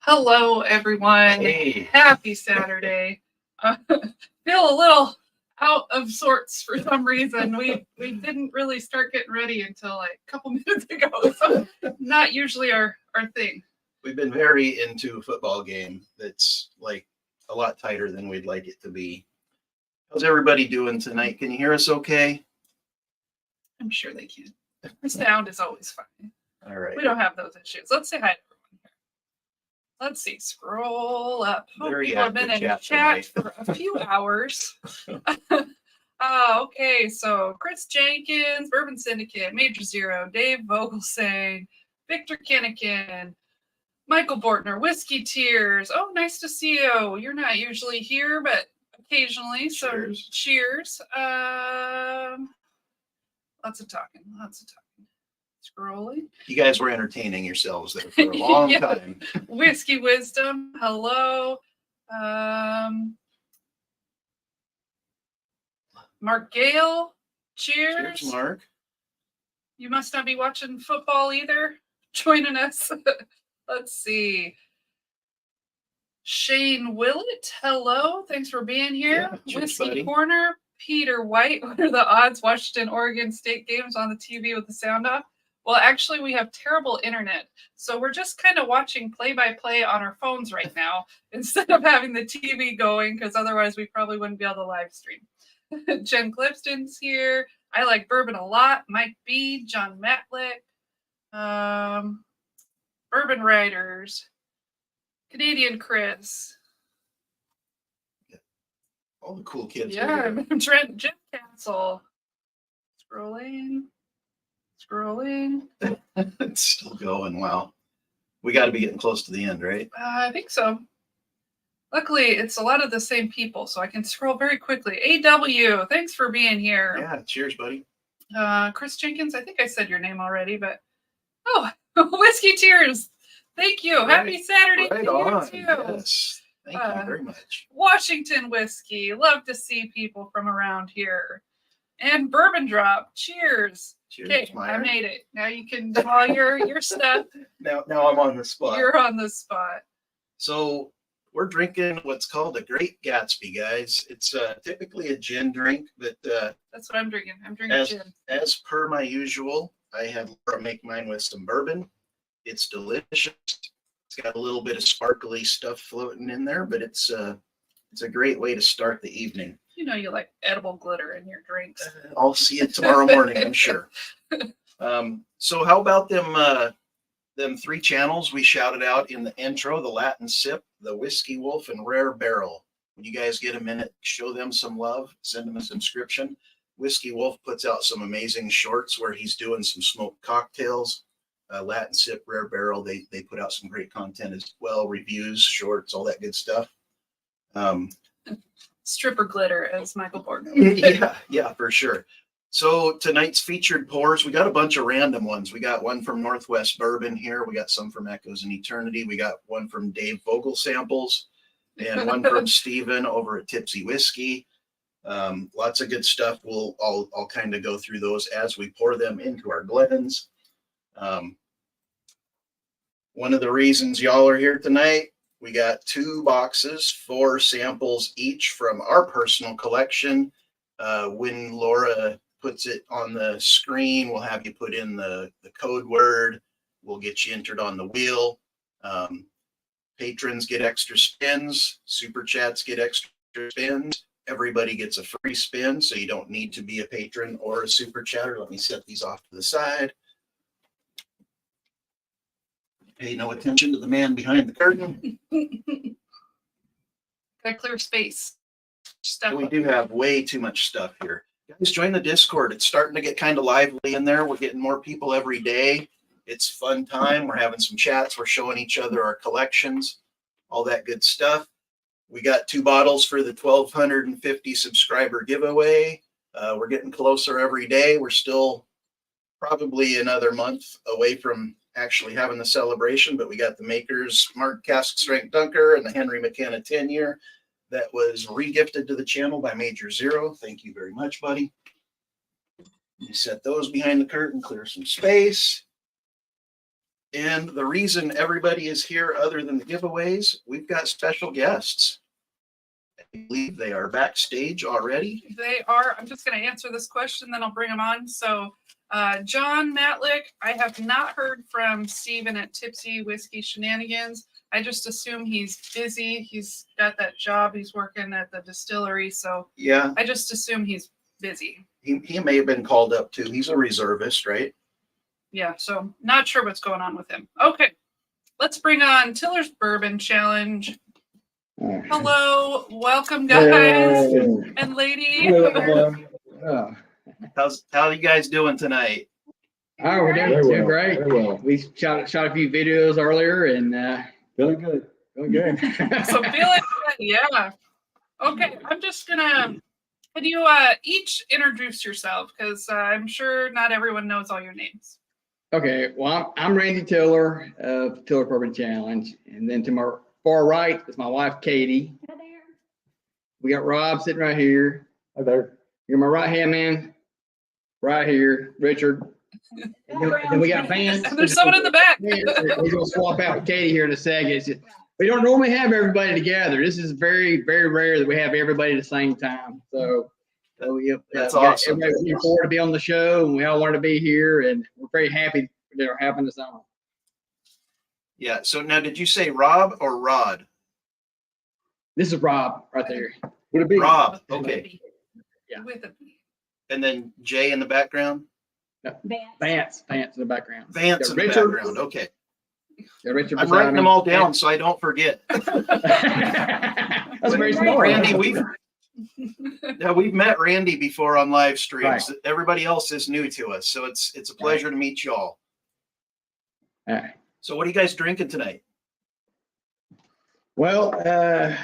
Hello, everyone. Hey. Happy Saturday. Feel a little out of sorts for some reason. We didn't really start getting ready until like a couple minutes ago, so not usually our thing. We've been very into a football game that's like a lot tighter than we'd like it to be. How's everybody doing tonight? Can you hear us okay? I'm sure they can. The sound is always fine. All right. We don't have those issues. Let's say hi to everyone here. Let's see. Scroll up. Very People have been in active chat chat for a few hours. Okay, so Chris Jenkins, Bourbon Syndicate, Major Zero, Dave Vogelsang, Victor Kinnikin, Michael Bortner, Whiskey Tears. Oh, nice to see you. You're not usually here, but occasionally. So Cheers. cheers. Lots of talking. Scrolling. You guys were entertaining yourselves there for a long Yeah. time. Whiskey Wisdom. Hello. Mark Gale. Cheers. Cheers, Mark. You must not be watching football either. Joining us. Let's see. Shane Willett. Hello. Thanks for being here. Yeah, cheers, Whiskey buddy. Corner. Peter White. What are the odds Washington, Oregon State games on the TV with the sound off? Well, actually, we have terrible internet. So we're just kind of watching play-by-play on our phones right now instead of having the TV going, because otherwise we probably wouldn't be able to live stream. Jen Clifton's here. I like bourbon a lot. Mike B, John Matlick, Bourbon Writers, Canadian Chris. All the cool kids. Yeah, Trent Jim Castle. Scrolling. It's still going. Wow. We got to be getting close to the end, right? I think so. Luckily, it's a lot of the same people, so I can scroll very quickly. AW, thanks for being here. Yeah. Cheers, buddy. Chris Jenkins, I think I said your name already, but Whiskey Tears. Thank you. Right, Happy Saturday right to on. you too. Yes. Thank you very much. Washington Whiskey. Love to see people from around here. And Bourbon Drop. Cheers. Cheers, Okay, Meyer. I made it. Now you can do all your stuff. Now I'm on the spot. You're on the spot. So we're drinking what's called a Great Gatsby, guys. It's typically a gin drink, but That's what I'm drinking. I'm drinking gin. as per my usual, I had Laura make mine with some bourbon. It's delicious. It's got a little bit of sparkly stuff floating in there, but it's a great way to start the evening. You know you like edible glitter in your drinks. I'll see you tomorrow morning, I'm sure. So how about them three channels we shouted out in the intro: the Latin Sip, the Whiskey Wolf, and Rare Barrel. When you guys get a minute, show them some love, send them a subscription. Whiskey Wolf puts out some amazing shorts where he's doing some smoked cocktails. Latin Sip, Rare Barrel, they put out some great content as well, reviews, shorts, all that good stuff. Stripper glitter, as Michael Bortner. Yeah, for sure. So tonight's featured pours, we got a bunch of random ones. We got one from Northwest Bourbon here. We got some from Echoes in Eternity. We got one from Dave Vogel Samples and one from Steven over at Tipsy Whiskey. Lots of good stuff. I'll kind of go through those as we pour them into our blends. One of the reasons y'all are here tonight, we got 2 boxes, 4 samples each from our personal collection. When Laura puts it on the screen, we'll have you put in the code word. We'll get you entered on the wheel. Patrons get extra spins. Super chats get extra spins. Everybody gets a free spin, so you don't need to be a patron or a super chatter. Let me set these off to the side. Pay no attention to the man behind the curtain. Got clear space. We do have way too much stuff here. Guys, join the Discord. It's starting to get kind of lively in there. We're getting more people every day. It's fun time. We're having some chats. We're showing each other our collections, all that good stuff. We got 2 bottles for the 1,250 subscriber giveaway. We're getting closer every day. We're still probably another month away from actually having the celebration, but we got the makers Mark Cask Strength Dunker and the Henry McKenna 10-year that was regifted to the channel by Major Zero. Thank you very much, buddy. You set those behind the curtain, clear some space. And the reason everybody is here other than the giveaways, we've got special guests. I believe they are backstage already. They are. I'm just going to answer this question, then I'll bring them on. So, John Matlick, I have not heard from Steven at Tipsy Whiskey Shenanigans. I just assume he's busy. He's got that job. He's working at the distillery. So, Yeah, I just assume he's busy. he may have been called up too. He's a reservist, right? Yeah, so not sure what's going on with him. Okay, let's bring on Tiller's Bourbon Challenge. Hello, welcome guys and lady. How are you guys doing tonight? Oh, we're doing great. We shot a few videos earlier and Feeling good. feeling good. So feeling good, yeah. Okay, I'm just gonna, can you each introduce yourself? Because I'm sure not everyone knows all your names. Okay, well, I'm Randy Tiller of Tiller Bourbon Challenge. And then to my far right is my wife, Katie. Hi there. We got Rob sitting right here. Hi there. You're my right hand man right here, Richard. And then we got Vance. And there's someone in the back. We're going to swap out with Katie here in a second. It's just, we don't normally have everybody together. This is very, very rare that we have everybody at the same time. So That's awesome. Everybody's looking forward to be on the show, and we all wanted to be here, and we're very happy that are having us on. Yeah. So now, did you say Rob or Rod? This is Rob right there. Would it be Rob. Okay. Yeah. With a And then Jay in the background. Vance in the background. Vance in the Richard. background. Okay. Yeah, Richard. I'm writing them all down so I don't forget. That's very smart. Randy, we've met Randy before on live streams. Right. Everybody else is new to us, so it's a pleasure to meet you all. All right. So what are you guys drinking tonight? Well,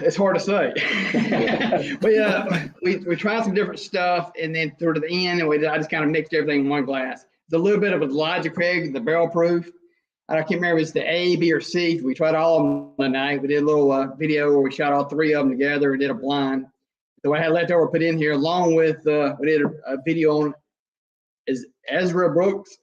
it's hard to say. we tried some different stuff, and then toward the end, I just kind of mixed everything in one glass. It's a little bit of Elijah Craig, the barrel proof. I can't remember if it's the A, B, or C. We tried all of them one night. We did a little video where we shot all three of them together and did a blind. So I had leftover put in here, along with we did a video on is Ezra Brooks.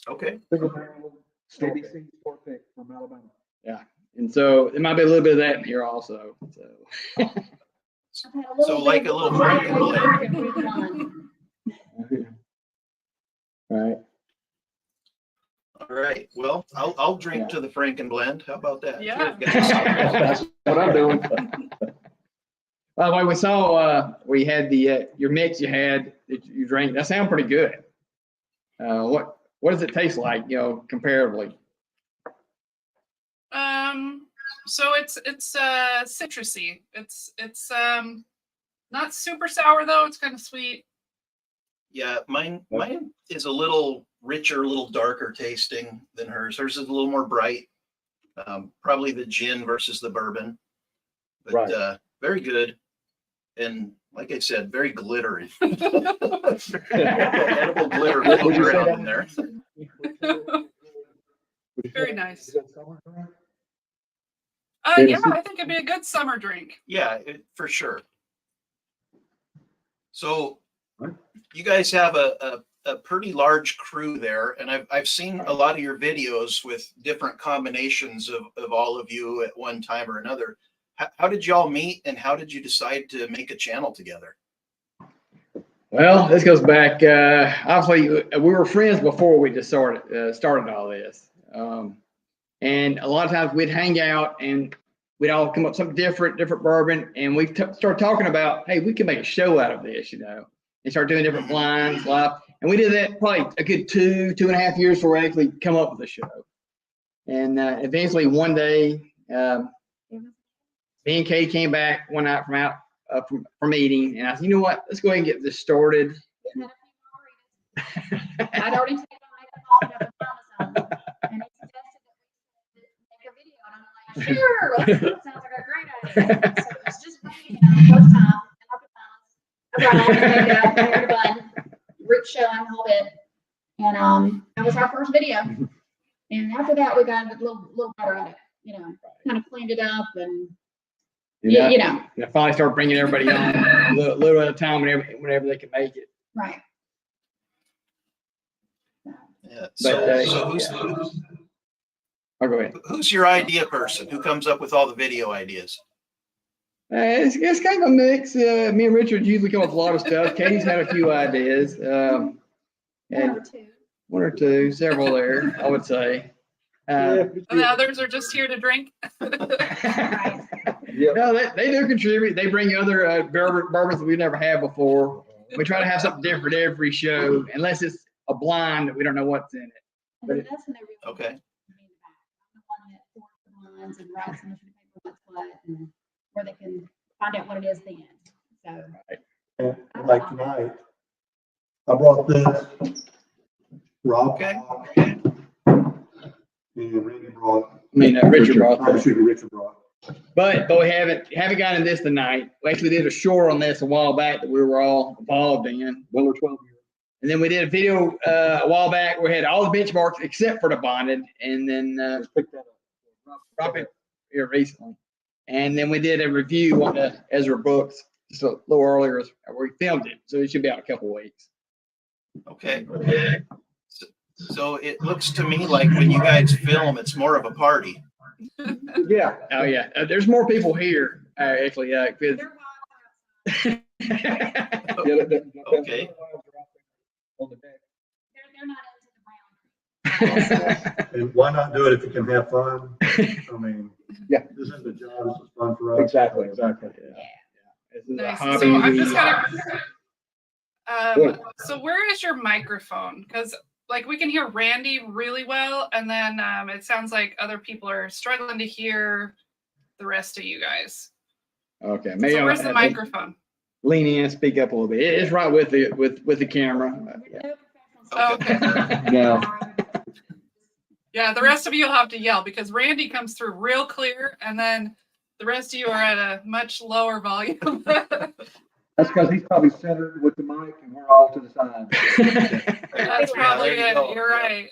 Okay. Single barrel ABC sport pick from Alabama. Yeah, and so there might be a little bit of that in here also. So. So like a little Frankenblend. Right. All right. Well, I'll drink to the Frankenblend. How about that? Yeah. That's what I'm doing. By the way, we saw we had the your mix you had that you drank. That sounded pretty good. What does it taste like, comparatively? So it's citrusy. It's not super sour though. It's kind of sweet. Yeah, mine is a little richer, a little darker tasting than hers. Hers is a little more bright. Probably the gin versus the bourbon, but Right. Very good. And like I said, very glittery. Edible glitter floating around in there. Very nice. Is that summer drink? Yeah, I think it'd be a good summer drink. Yeah, for sure. So you guys have a pretty large crew there, and I've seen a lot of your videos with different combinations of all of you at one time or another. How did y'all meet, and how did you decide to make a channel together? Well, this goes back. Obviously, we were friends before we just started all this, and a lot of times we'd hang out and we'd all come up with something different bourbon, and we started talking about, hey, we can make a show out of this, and start doing different blinds, live. And we did that probably a good 2.5 years before we actually come up with a show. And eventually, one day, me and Katie came back one night from eating, and I said, you know what? Let's go ahead and get this started. I'd already taken my makeup off and Amazon, and he suggested that we make a video, and I'm like, sure, that sounds like a great idea. So it was just me, first time, I brought all the makeup, hair to bun, root showing the whole bit, and that was our first video. And after that, we got a little better at it, kind of cleaned it up and. And I finally started bringing everybody on a little at a time whenever they could make it. Right. Yeah. But, So I'll go ahead. who's your idea person? Who comes up with all the video ideas? It's kind of a mix. Me and Richard usually come up with a lot of stuff. Katie's had a few ideas. One And or two. one or two, several there, I would say. And the others are just here to drink. Right. No, they do contribute. They bring other bourbons that we've never had before. We try to have something different every show, unless it's a blind that we don't know what's in it. And then that's when they really. Okay. I'm the one that pours the blinds and writes on the sheet of paper what's what, and where they can find out what it is then. So. And like tonight, I brought this. Rob. Okay. And Randy brought. Richard brought that. Excuse me, Richard brought. But we haven't gotten this tonight. We actually did a short on this a while back that we were all involved in. Miller 12 years. And then we did a video a while back. We had all the benchmarks except for the bonded, and then Just pick that up. drop it here recently. And then we did a review on the Ezra books just a little earlier. We filmed it, so it should be out in a couple of weeks. Okay. So it looks to me like when you guys film, it's more of a party. Yeah. Oh yeah, there's more people here actually. 'Cause- They're Okay. On the deck. they're not into the brown. And why not do it if you can have fun? I mean, Yeah. this isn't a job, this is fun for us. Exactly. This is a Nice. hobby. So I'm we- just gonna. So where is your microphone? Because like we can hear Randy really well, and then it sounds like other people are struggling to hear the rest of you guys. Okay, maybe So I'll where's the have to microphone? lean in and speak up a little bit. It's right with the camera. Yeah. Oh, okay. No. Yeah, the rest of you will have to yell because Randy comes through real clear, and then the rest of you are at a much lower volume. That's because he's probably centered with the mic and we're all to the side. That's probably there you it. go. You're right.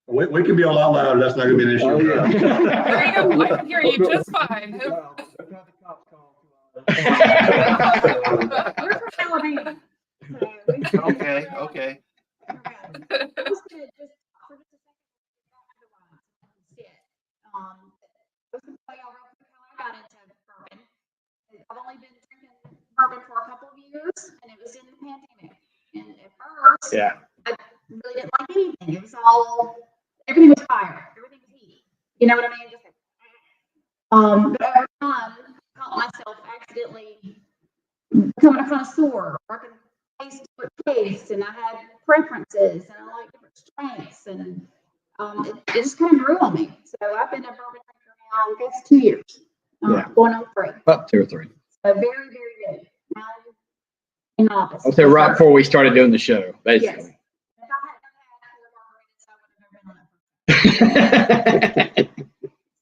We can be a lot louder, that's not gonna be an issue. Oh, yeah. There you go. I can hear you just fine. Well, that's not the cops call. We're from Alabama. So we- Okay, okay. I was gonna just, for just a second, sit. I was gonna tell y'all real quick how I got into bourbon. I've only been drinking bourbon for a couple of years, and it was in the pandemic. And at first, Yeah. I really didn't like anything. It was all, everything was fire, everything was heat. You know what I mean? Just like, but over time, I caught myself accidentally becoming a connoisseur, or I could taste different tastes, and I had preferences, and I like different strengths, and it just kind of grew on me. So I've been a bourbon drinker now, I guess, 2 years, Yeah. going on 3. About 2 or 3. So very, very good. Now, in office. I would say right before we started doing the show, Yes. basically. If I hadn't had 4 margaritas, I would have never been on that.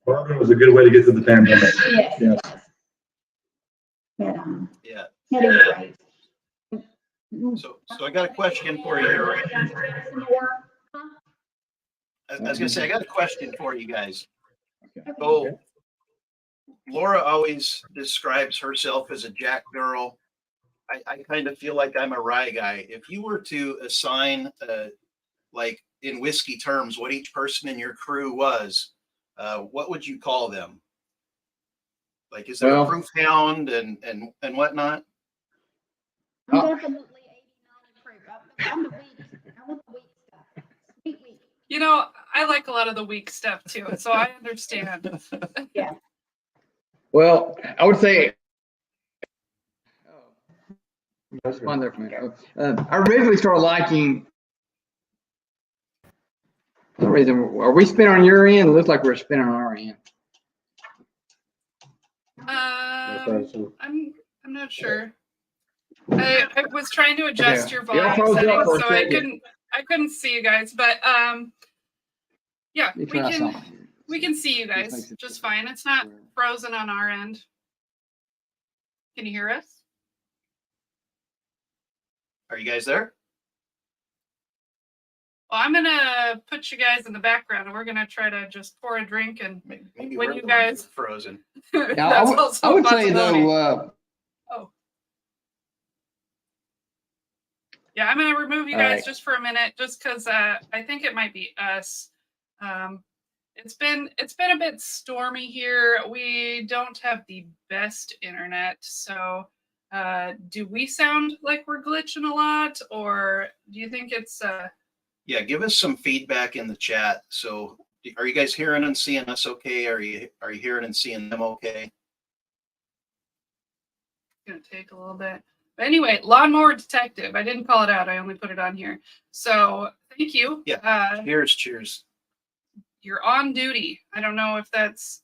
Bourbon was a good way to get through the pandemic. Yes. Yes. It was. But, Yeah. yeah, it was great. So I got a question for you. I was gonna say, I got a question for you guys. So Laura always describes herself as a Jack girl. I kind of feel like I'm a rye guy. If you were to assign, like in whiskey terms, what each person in your crew was, what would you call them? Like, is there a proof hound and whatnot? I'm definitely 80-90 proof. I'm the weak. I want the weak stuff. Sweet weak. You know, I like a lot of the weak stuff too, so I understand. Well, I would say. On there for a minute. I originally started liking. For some reason, are we spinning on your end? It looks like we're spinning on our end. I'm not sure. I was trying to adjust Okay. your Yeah, volume I froze up settings, for a so I second. couldn't see you guys, but yeah, Let me we try can something. see you This makes guys it just fine. It's not frozen on our end. Can you hear us? Are you guys there? Well, I'm gonna put you guys in the background, and we're gonna try to just pour a drink and Maybe When we're you the ones guys- that are frozen. Yeah, that's also I a would say possibility. though, Yeah, I'm gonna remove you guys Alright. just for a minute, just because I think it might be us. It's been a bit stormy here. We don't have the best internet, so do we sound like we're glitching a lot, or do you think it's Yeah, give us some feedback in the chat. So are you guys hearing and seeing us okay? Are you hearing and seeing them okay? gonna take a little bit? But anyway, Lawnmower Detective. I didn't call it out. I only put it on here. So thank you. Yeah. Cheers. You're on duty. I don't know if that's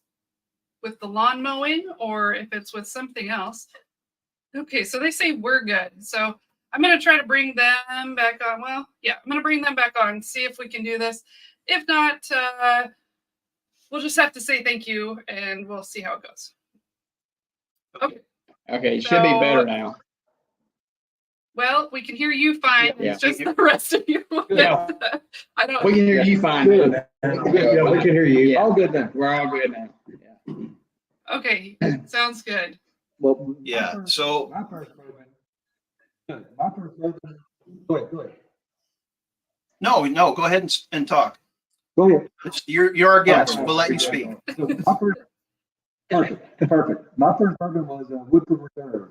with the lawn mowing or if it's with something else. Okay, so they say we're good. So I'm going to try to bring them back on. Well, yeah, I'm going to bring them back on, see if we can do this. If not, we'll just have to say thank you and we'll see how it goes. Okay. Okay, it should be better now. Well, we can hear you fine. Yeah. It's just the rest of you. Yeah. I don't. We can hear you fine. Good. Yeah, we can hear you. Yeah. All good then. We're all good now. Yeah. Okay, sounds good. Well, Yeah. So my first bourbon. Go ahead. no, go ahead and talk. Go ahead. You're our guest. We'll let you speak. So perfect. My first bourbon was Woodford Reserve.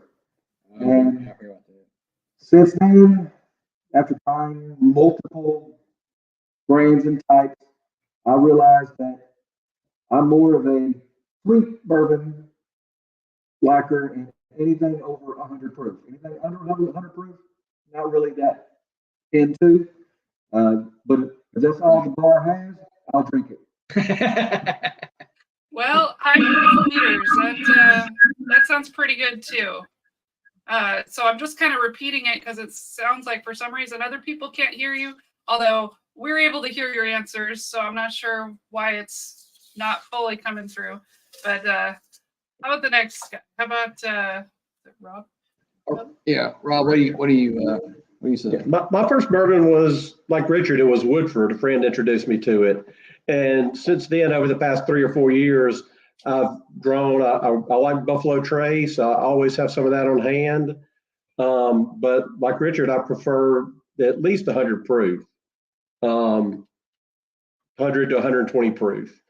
I'm happy about that. Since then, after trying multiple brands and types, I realized that I'm more of a sweet bourbon liker, and anything over 100 proof. Anything under 100 proof, not really that into. But if that's all the bar has, I'll drink it. Well, high proof meters. That sounds pretty good too. So I'm just kind of repeating it because it sounds like for some reason other people can't hear you, although we're able to hear your answers. So I'm not sure why it's not fully coming through. But how about the next guy? How about Rob? Yeah, Rob, what do you say? My first bourbon was like Richard. It was Woodford. A friend introduced me to it, and since then, over the past 3 or 4 years, I've grown. I like Buffalo Trace. I always have some of that on hand. But like Richard, I prefer at least 100 proof, 100 to 120 proof.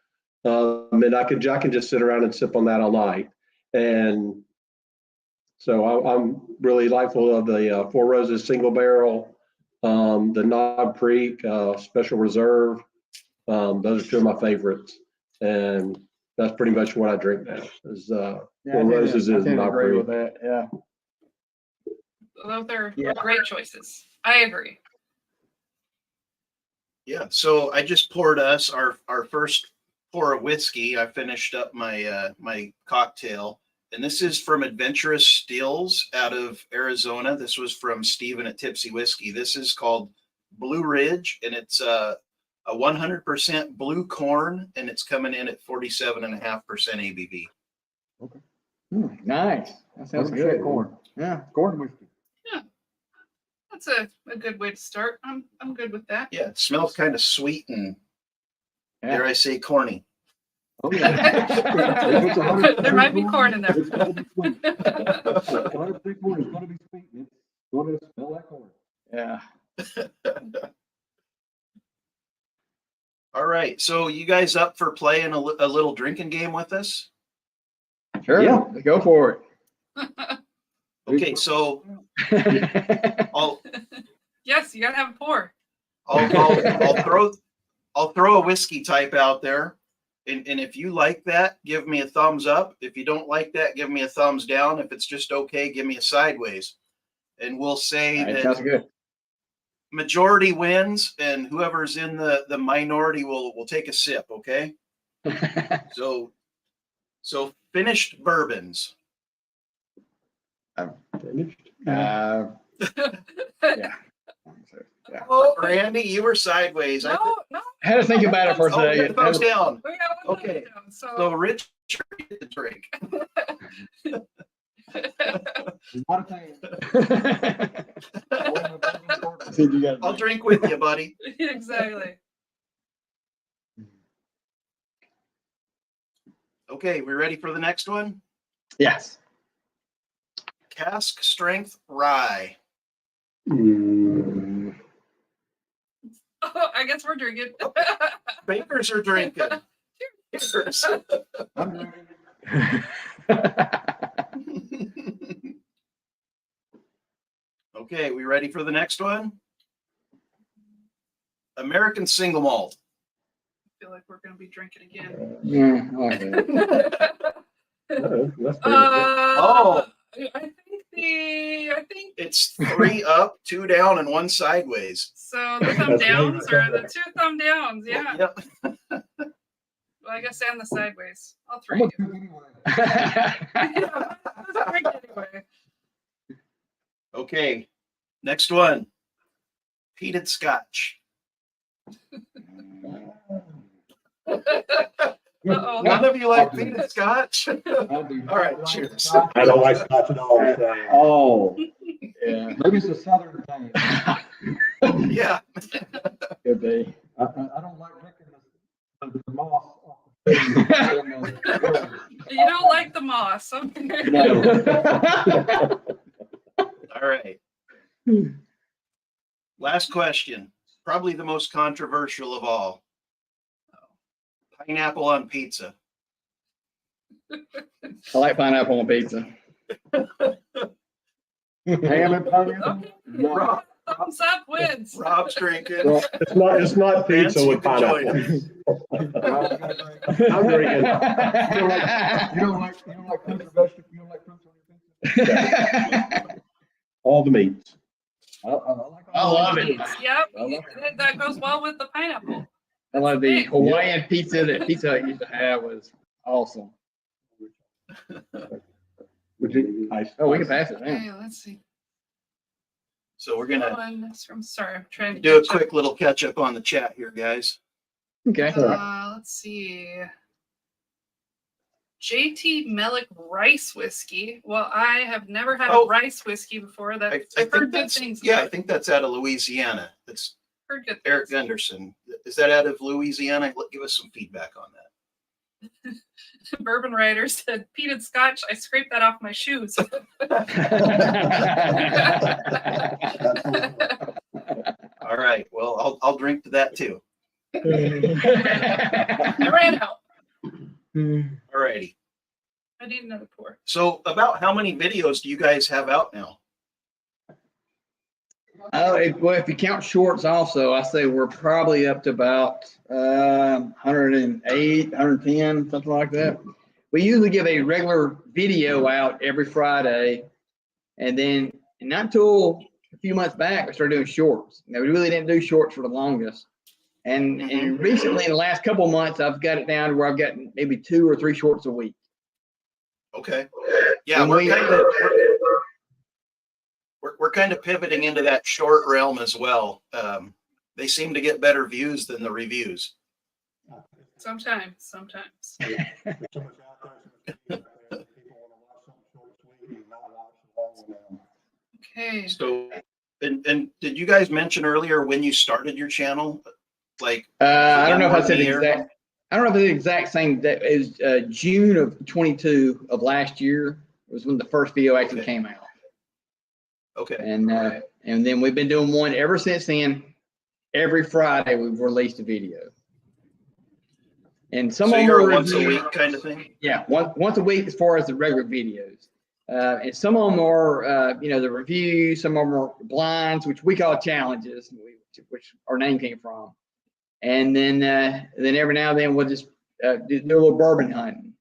And I can just sit around and sip on that all night. And so I'm really likeful of the Four Roses single barrel, the Knob Creek Special Reserve. Those are two of my favorites, and that's pretty much what I drink now. Is Four Roses is Knob agree Creek. with that. Yeah. Those are Yeah. great choices. I agree. Yeah. So I just poured us our first pour of whiskey. I finished up my my cocktail, and this is from Adventurous Stills out of Arizona. This was from Steven at Tipsy Whiskey. This is called Blue Ridge, and it's a 100% blue corn, and it's coming in at 47.5% ABV. Nice. That sounds good. Corn. Yeah. Corn whiskey. That's a good way to start. I'm good with that. Yeah, it smells kind of sweet and, Yeah. dare I say, corny. Oh, yeah. There might be corn in there. It's going to be sweet. 100% corn is going to be sweet. It's going to smell like corn. Yeah. All right, so you guys up for playing a little drinking game with us? Sure. Yeah. Let's go for Okay, so it. I'll Yes, you gotta have a pour. I'll throw a whiskey type out there, and if you like that, give me a thumbs up. If you don't like that, give me a thumbs down. If it's just okay, give me a sideways, and we'll say All right, that sounds good. majority wins, and whoever's in the minority will take a sip. Okay, so finished bourbons. Finished? Yeah. Yeah. Oh, Randy, you were sideways. No. I had to think about it for a Oh, second. thumbs down. We got one Okay. down, So Richard, get the drink. Not a fan. See, you got I'll drink with you, buddy. Exactly. Okay, we ready for the next one? Yes. Cask strength rye. Mm, I guess we're drinking. Bakers are drinking. Cheers. I'm drinking. Okay, we ready for the next one? American single malt. I feel like we're gonna be drinking again. Yeah, I like that. That's pretty good. Oh. I think It's 3 up, 2 down, and 1 sideways. so. The thumb That's me downs right or the 2 thumb downs? Yeah. Yep. Well, I guess and the sideways. All I'm 3. gonna drink anyway. Yeah, let's drink anyway. Okay, next one. Peated scotch. Uh-oh. None of you like peated scotch? I do not All right, like cheers. scotch. I don't like scotch at all. So. Oh, Yeah, maybe it's a southern thing. Yeah. could be. I don't like drinking the moss off the tree. You don't like the moss, okay? No. All right. Last question. Probably the most controversial of all. Pineapple on pizza. I like pineapple on pizza. Ham and pineapple? Okay. Rob, Thumbs up wins. Rob's drinking. It's not pizza Vance, with you can join pineapple. us. I'm drinking. You don't like fruits or vegetables? You don't like fruits on your pizza? All the meats. I like I love it. Yep, I love it. that goes well with the pineapple. I love the Hawaiian pizza that Pizza Hut used to have was awesome. Would you? Oh, we can pass it now. Okay, let's see. So we're gonna One is from, sorry, I'm trying to do a catch up. quick little catch up on the chat here, guys. Okay. Let's see. JT Melick rice whiskey. Well, I have never had Oh. a rice whiskey before. That I I've think heard good that's, things. yeah, I about it. think that's out of Louisiana. That's Heard good Eric things. Gunderson. Is that out of Louisiana? Give us some feedback on that. Bourbon Rider said, peated scotch. I scraped that off my shoes. All right. Well, I'll drink to that too. I ran out. All righty. I need another pour. So about how many videos do you guys have out now? Oh, well, if you count shorts also, I say we're probably up to about 108, 110, something like that. We usually give a regular video out every Friday, and then not until a few months back, we started doing shorts. Now, we really didn't do shorts for the longest. And recently, in the last couple of months, I've got it down to where I've got maybe 2 or 3 shorts a week. Okay. Yeah, And we're kind of pivoting into that short realm as well. They seem to get better views than the reviews. Sometimes. Okay. So, and did you guys mention earlier when you started your channel? Like, I don't know if I said the Year? exact. I don't know if it's the exact same. That is June of 22 of last year. It was when the first video actually Okay. came out, okay. and then we've been doing one ever since then. Every Friday we've released a video, and some So of them you're are a once a reviews. week kind of thing? Yeah, once a week as far as the regular videos. And some of them are, the reviews, some of them are blinds, which we call challenges, which our name came from. And then every now and then we'll just do a little bourbon hunting.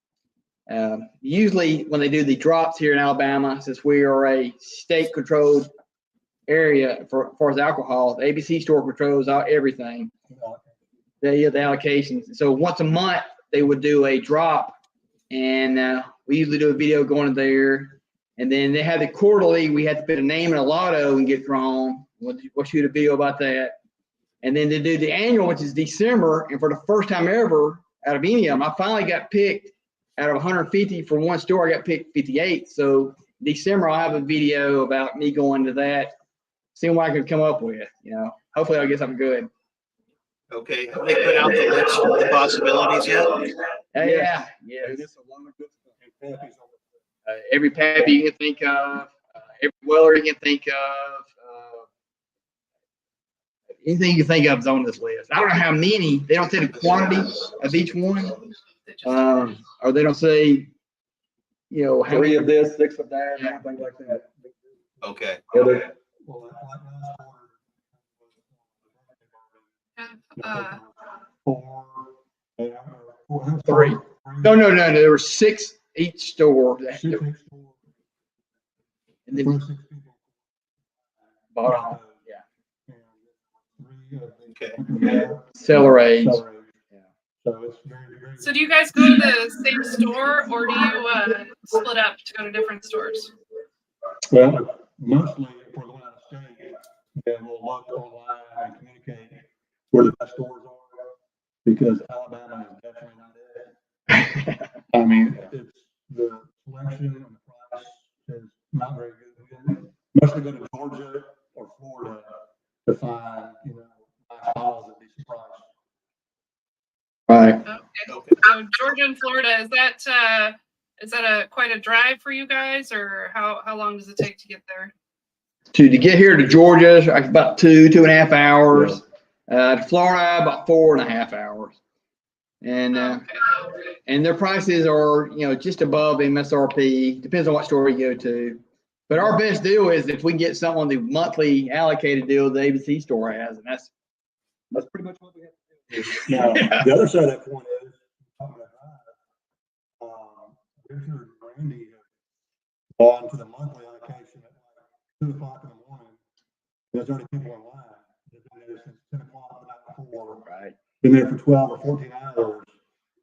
Usually when they do the drops here in Alabama, since we are a state-controlled area for as far as alcohol, the ABC store controls everything. The allocations. So once a month they would do a drop, and we usually do a video going in there. And then they have the quarterly. We have to put a name in a lotto and get drawn. We'll shoot a video about that. And then they do the annual, which is December. And for the first time ever out of any of them, I finally got picked out of 150 for one store. I got picked 58. So December, I'll have a video about me going to that, seeing what I can come up with. Hopefully I'll get something good. Okay. Have they put out the list of the possibilities yet? Yeah. It's a lot of good stuff. Every pappy you can think of, every weller you can think of. anything you think of is on this list. I don't know how many. They don't say the quantity of each one, or they don't say, you know, how 3 many. of this, 6 of that, and everything like that. Okay. Uh, 3. No. There were 6 each store. And then bought Okay. cellar age. so do you guys go to the same store, or do you split up to go to different stores? Well, mostly if we're going out of state, then we'll look online and communicate where the best stores are, because Alabama is definitely not it. I mean, it's the selection and the price is not very good. We mostly go to Georgia or Florida to find, you know, nice bottles at decent price. Right. Okay. So Georgia and Florida, is that a quite a drive for you guys, or how long does it take to get there? To get here to Georgia, like about 2.5 hours. To Florida, about 4.5 hours. And and their prices are, you know, just above MSRP. Depends on what store you go to. But our best deal is if we can get something on the monthly allocated deal the ABC store has, and that's pretty much what we have to do. Now, the other side of that coin is, Richard and Randy have gone to the monthly allocation at like 2 o'clock in the morning. There's already people online. They've been there since 10 o'clock the night before. right. Been there for 12 or 14 hours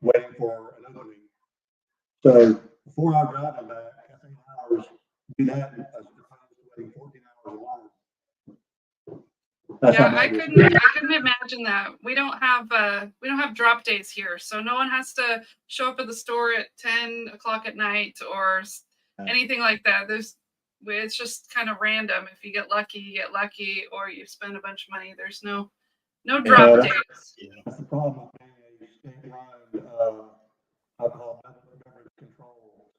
waiting for an opening. So 4 hour driving back, that's 8 hours. Do that as opposed to waiting 14 hours a line. That's Yeah, how I bad it is. couldn't imagine that. We don't have drop days here, so no one has to show up at the store at 10 o'clock at night or anything like that. It's just kind of random. If you get lucky, you get lucky, or you spend a bunch of money. There's no drop days. That's the problem with being a state-run alcohol beverage control.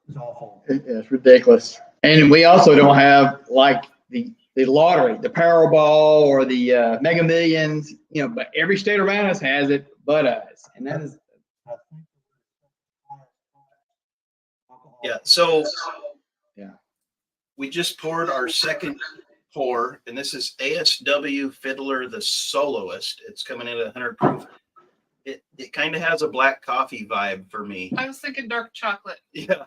It's awful. It's ridiculous. And we also don't have like the lottery, the Powerball or the Mega Millions, you know, but every state around us has it but us. And that is. Yeah. So Yeah. we just poured our second pour, and this is ASW Fiddler the Soloist. It's coming in at 100 proof. It kind of has a black coffee vibe for me. I was thinking dark chocolate. Yeah.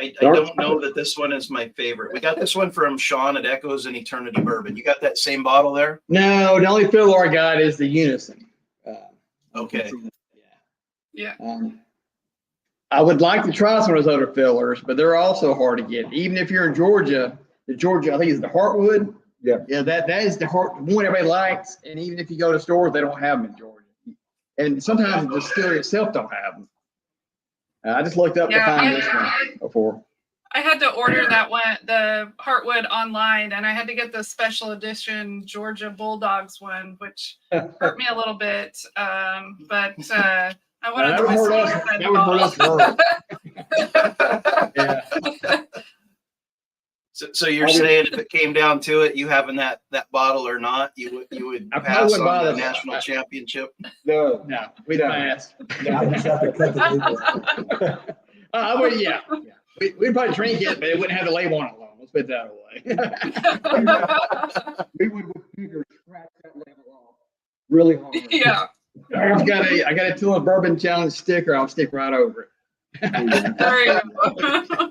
I don't know that this one is my favorite. We got this one from Sean at Echoes and Eternity Bourbon. You got that same bottle there? No, the only fiddler I got is the Unison. Okay. Yeah. I would like to try some of those other fillers, but they're also hard to get. Even if you're in Georgia, I think it's the Heartwood. Yeah. Yeah, that is the one everybody likes. And even if you go to stores, they don't have them in Georgia. And sometimes the distillery itself don't have them. I just looked up to find this one before. I had to order that one, the Heartwood, online, and I had to get the special edition Georgia Bulldogs one, which hurt me a little bit. But I wanted That would hurt us. Yeah. So you're saying if it came down to it, you having that bottle or not, you would I pass wouldn't buy on the this. national championship? No, we don't ask. I just have to cut the label. Yeah. We'd probably drink it, but it wouldn't have the label on it long. Let's put that away. We would with figure scratch that label off really hard. Yeah. I got a Tula Bourbon Challenge sticker. I'll stick right over it. There you go.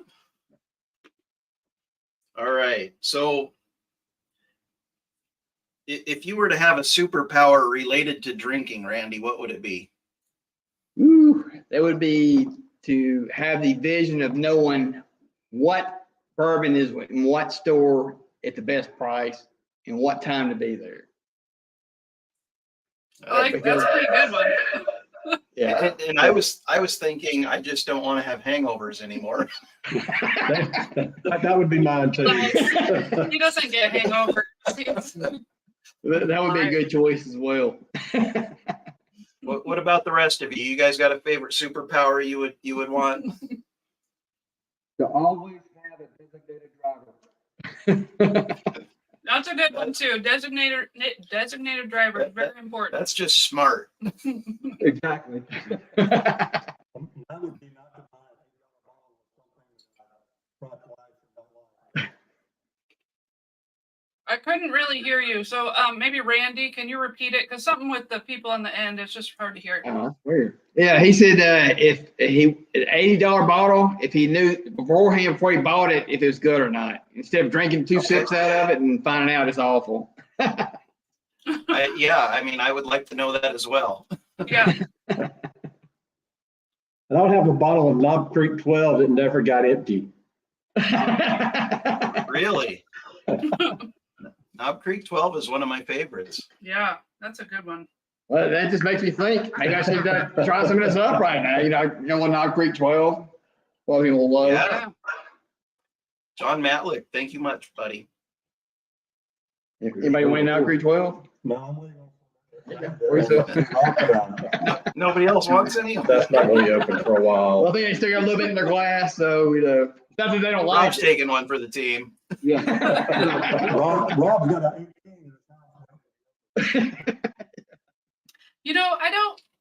All right. So if you were to have a superpower related to drinking, Randy, what would it be? Ooh, that would be to have the vision of knowing what bourbon is in what store at the best price and what time to be there. That's a pretty good one. Yeah. And I was thinking, I just don't want to have hangovers anymore. That would be mine too. He doesn't get hangovers. That would be a good choice as well. What about the rest of you? You guys got a favorite superpower you would want? To always have a designated driver. That's a good one too. Designated driver is very important. That's just smart. Exactly. That would be not to buy a $8 bottle of something that I brought life and don't like. I couldn't really hear you. So maybe Randy, can you repeat it? Because something with the people on the end, it's just hard to hear. Oh, that's weird. Yeah, he said if he an $80 bottle, if he knew beforehand before he bought it, if it was good or not, instead of drinking two sips out of it and finding out it's awful. Yeah, I mean, I would like to know that as well. Yeah. And I would have a bottle of Knob Creek 12 that never got empty. Really? Knob Creek 12 is one of my favorites. Yeah, that's a good one. Well, that just makes me think. Maybe I should try some of this up right now. You know, Knob Creek 12. Well, a little low. Yeah. John Matlick, thank you much, buddy. Anybody win Knob Creek 12? No, I'm waiting. Nobody else wants any? That's not going to be open for a Well, I while. think they still got a little bit in their glass, so not that they don't like Rob's it. taking one for the team. Yeah. Rob's got an 18 in his house.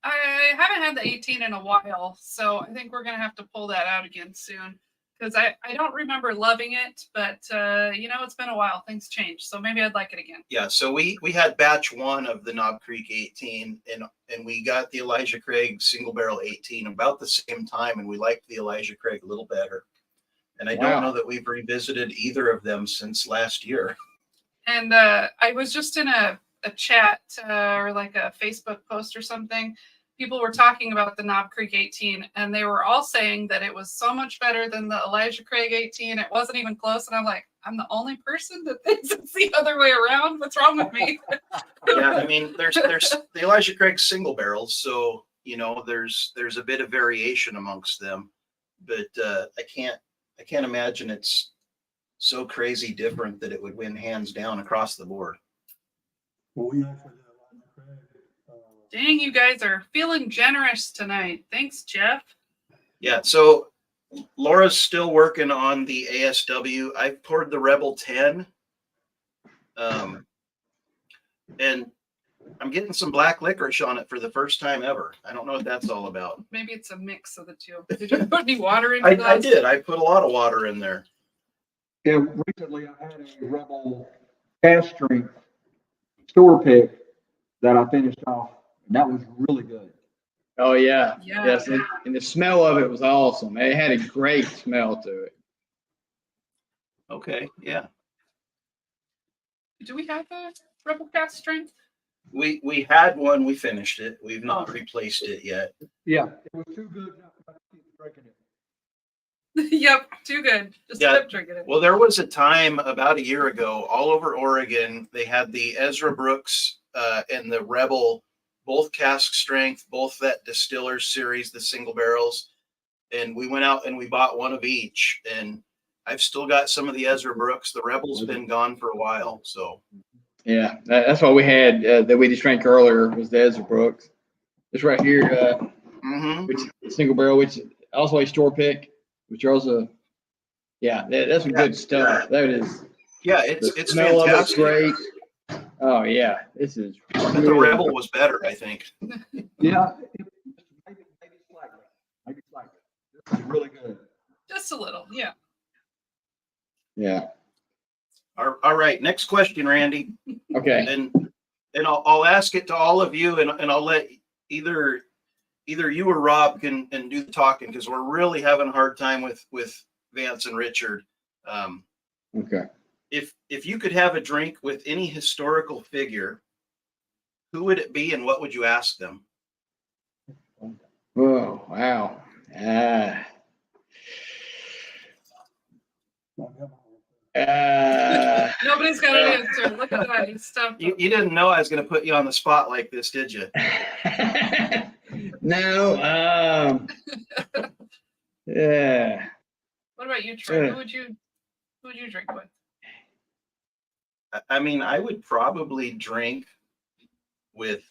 I haven't had the 18 in a while, so I think we're gonna have to pull that out again soon. Because I don't remember loving it, but it's been a while. Things change, so maybe I'd like it again. Yeah, so we had batch 1 of the Knob Creek 18, and we got the Elijah Craig single barrel 18 about the same time, and we liked the Elijah Craig a little better. And I don't know that we've revisited either of them since last year. And I was just in a chat or like a Facebook post or something. People were talking about the Knob Creek 18, and they were all saying that it was so much better than the Elijah Craig 18. It wasn't even close. And I'm like, I'm the only person that thinks it's the other way around. What's wrong with me? Yeah, I mean, there's the Elijah Craig single barrels, so there's a bit of variation amongst them, but I can't imagine it's so crazy different that it would win hands down across the board. Well, we actually did Elijah Craig. Dang, you guys are feeling generous tonight. Thanks, Jeff. Yeah, so Laura's still working on the ASW. I've poured the Rebel 10. And I'm getting some black licorice on it for the first time ever. I don't know what that's all about. Maybe it's a mix of the two. Did you put any water in I those? did. I put a lot of water in there. Yeah, recently I had a Rebel cast strength store pick that I finished off, and that was really good. Oh, yeah. Yeah. Yes. And the smell of it was awesome. It had a great smell to it. Okay, yeah. Do we have a Rebel cast strength? We had one. We finished it. We've not replaced it yet. Yeah, it was too good not to keep drinking it. Yep, too good. Just Yeah. keep drinking it. Well, there was a time about a year ago, all over Oregon, they had the Ezra Brooks and the Rebel, both cask strength, both that Distillers series, the single barrels. And we went out and we bought one of each. And I've still got some of the Ezra Brooks. The Rebel's been gone for a while. So, Yeah, that's what we had that we just drank earlier was the Ezra Brooks. This right here, which single barrel, which also a store pick, which are also, that's some good stuff. That is. Yeah, it's smell of it's fantastic. great. Oh yeah, this is. But the Rebel was better, I think. Yeah, maybe slightly. Maybe slightly. This is really good. Just a little, yeah. Yeah. All right, next question, Randy. Okay. And I'll ask it to all of you, and I'll let either you or Rob can do the talking, because we're really having a hard time with Vance and Richard. Okay. If you could have a drink with any historical figure, who would it be, and what would you ask them? Oh wow. Nobody's got an answer. Look at that. He's stumped. You didn't know I was going to put you on the spot like this, did you? No. Yeah. What about you, Troy? Who would you drink with? I mean, I would probably drink with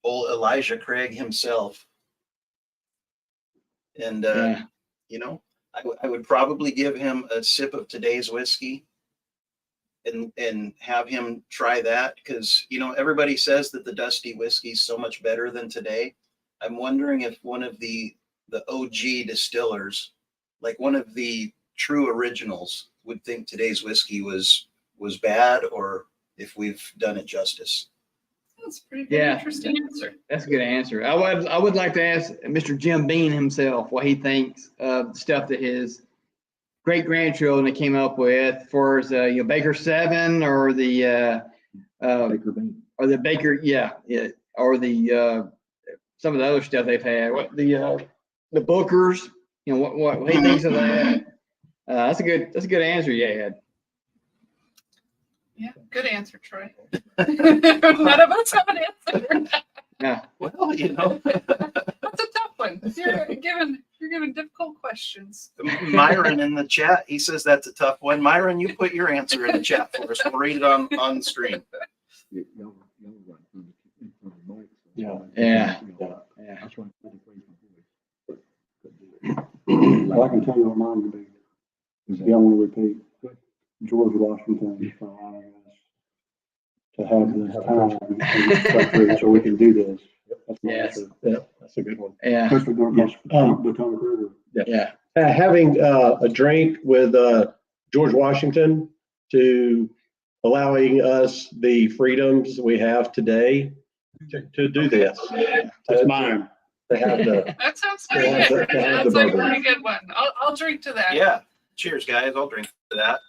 old Elijah Craig himself. And, I would probably give him a sip of today's whiskey. and have him try that, because everybody says that the Dusty whiskey is so much better than today. I'm wondering if one of the OG distillers, like one of the true originals, would think today's whiskey was bad, or if we've done it justice. That's a pretty good, Yeah. interesting answer. That's a good answer. I would like to ask Mr. Jim Bean himself what he thinks of the stuff that his great grandchildren came up with, for as Baker 7 or the Baker Bean. or the Baker, or the some of the other stuff they've had. What the Bookers, what he thinks of that. That's a good answer you had. Yeah, good answer, Troy. None of us have an answer. Yeah. Well, That's a tough one. You're giving difficult questions. Myron in the chat, he says that's a tough one. Myron, you put your answer in the chat for us. We'll read it on the screen. Yeah. Well, I can tell you what mine would be. Yeah, I want to repeat. George Washington allowing us to have this time in this country so we can do this. That's my Yes. answer. Yeah, that's a good one. Yeah. Especially during the Potomac River. Yeah. Having a drink with George Washington to allowing us the freedoms we have today to do this. That's mine. To have the That sounds pretty Yeah, good. to have That's the like a bourbon. pretty good one. I'll drink to that. Yeah. Cheers, guys. I'll drink to that.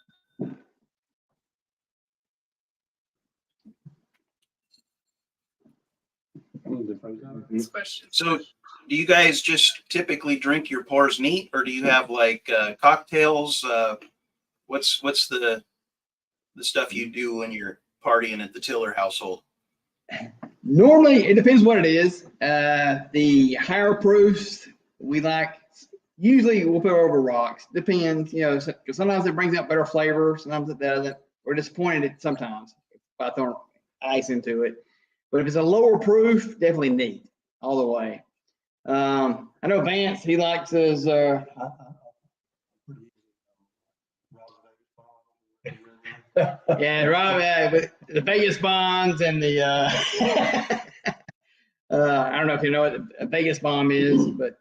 This question. So, do you guys just typically drink your pours neat, or do you have like cocktails? What's the stuff you do when you're partying at the Tiller household? Normally, it depends what it is. The higher proofs we like. Usually, we'll put it over rocks. Depends, because sometimes it brings out better flavor. Sometimes it doesn't. We're disappointed at sometimes by throwing ice into it. But if it's a lower proof, definitely neat all the way. I know Vance, he likes his. Yeah, Rob, with the Vegas bonds and the. I don't know if you know what a Vegas bomb is, but.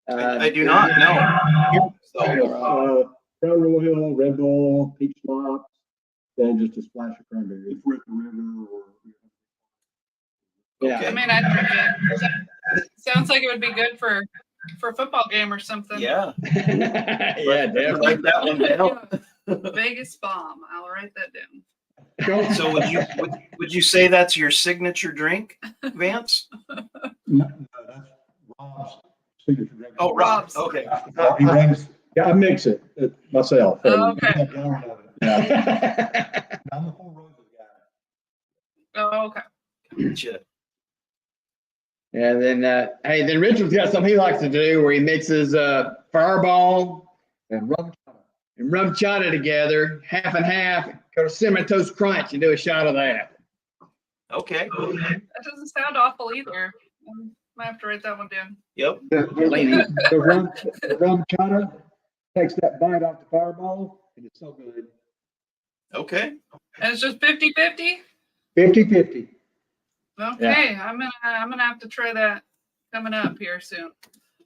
I do not know. So, Crown Royal, Red Bull, peach schnapps, then just a splash of cranberry. If we're at the river or. Yeah. Okay. I mean, I'd drink it. Sounds like it would be good for a football game or something. yeah. Yeah, definitely. Write that one down. Vegas bomb. I'll write that down. So would you say that's your signature drink, Vance? No, that's Rob's signature drink. Oh, Rob's. Okay. He brings. Yeah, I mix it myself. Oh, okay. a gallon of it. Yeah. I'm the Four Roses guy. Oh, okay. Gotcha. And then, then Richard's got something he likes to do where he mixes Fireball And rum. and rum chata together, half and half, go to Cinnamon Toast Crunch and do a shot of that. Okay. That doesn't sound awful either. Might have to write that one down. Yep. The rum chata takes that bite off the Fireball, and it's so good. Okay. And it's just 50-50? 50-50. Okay, I'm gonna have to try that coming up here soon.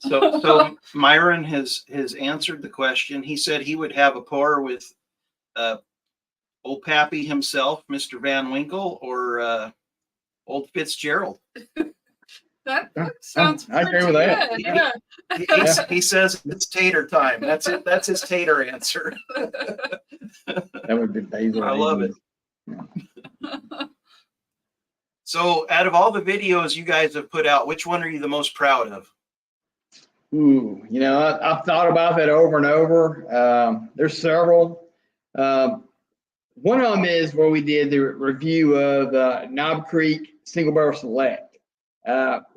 So Myron has answered the question. He said he would have a pour with old Pappy himself, Mr. Van Winkle, or old Fitzgerald. That sounds I agree pretty with that. good. Yeah. He says it's tater time. That's it. That's his tater answer. That would be basil. I love it. So out of all the videos you guys have put out, which one are you the most proud of? Ooh, I've thought about that over and over. There's several. One of them is where we did the review of Knob Creek Single Barrel Select.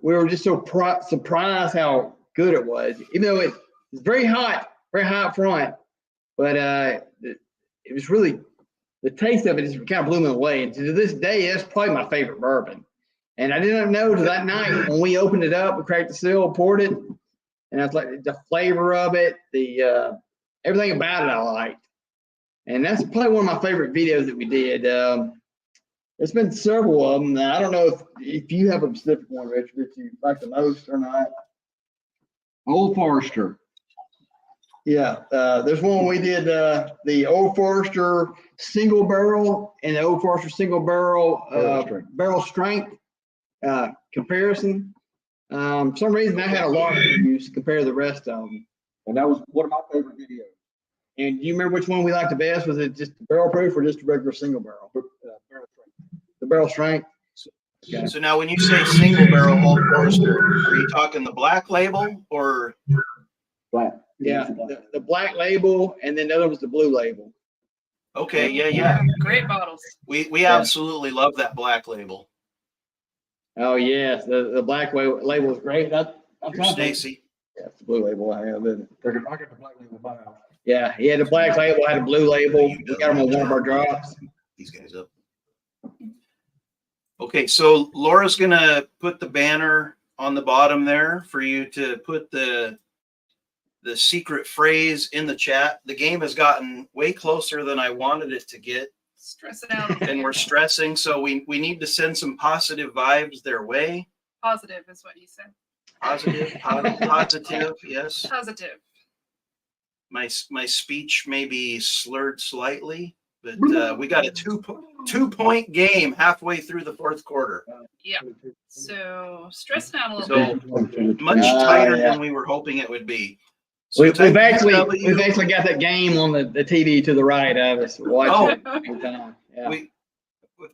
We were just so surprised how good it was, even though it was very hot up front. But it was really, the taste of it just kind of blew me away. And to this day, that's probably my favorite bourbon. And I didn't know till that night when we opened it up, we cracked the seal, poured it, and I was like, the flavor of it, the everything about it I liked. And that's probably one of my favorite videos that we did. There's been several of them. I don't know if you have a specific one, Richard, that you like the most or not. Old Forester. Yeah, there's one we did, the Old Forester single barrel and the Old Forester single barrel barrel strength comparison. For some reason, I had a lot of views compared to the rest of them. And that was one of my favorite videos. And do you remember which one we liked the best? Was it just the barrel proof or just a regular single barrel? Barrel strength. The barrel strength. Okay. So now when you say single barrel Old Forester, are you talking the black label or? Black. Yeah, the black label, and then the other was the blue label. Okay, yeah. Great bottles. We absolutely love that black label. Oh yes, the black label is great. That's Stacy. Yeah, it's the blue label I have, isn't it? I got the black label by now. Yeah, he had the black label, I had a blue label. We got them on one of our drops. These guys up. Okay, so Laura's gonna put the banner on the bottom there for you to put the secret phrase in the chat. The game has gotten way closer than I wanted it to get. Stressing out. And we're stressing, so we need to send some positive vibes their way. Positive is what he said. Positive, yes. Positive. My speech may be slurred slightly, but we got a two-point game halfway through the fourth quarter. Yeah. So stressing out a little bit. Much tighter than we were hoping it would be. So We've actually got that game on the TV to the right of us. Watching it. Yeah.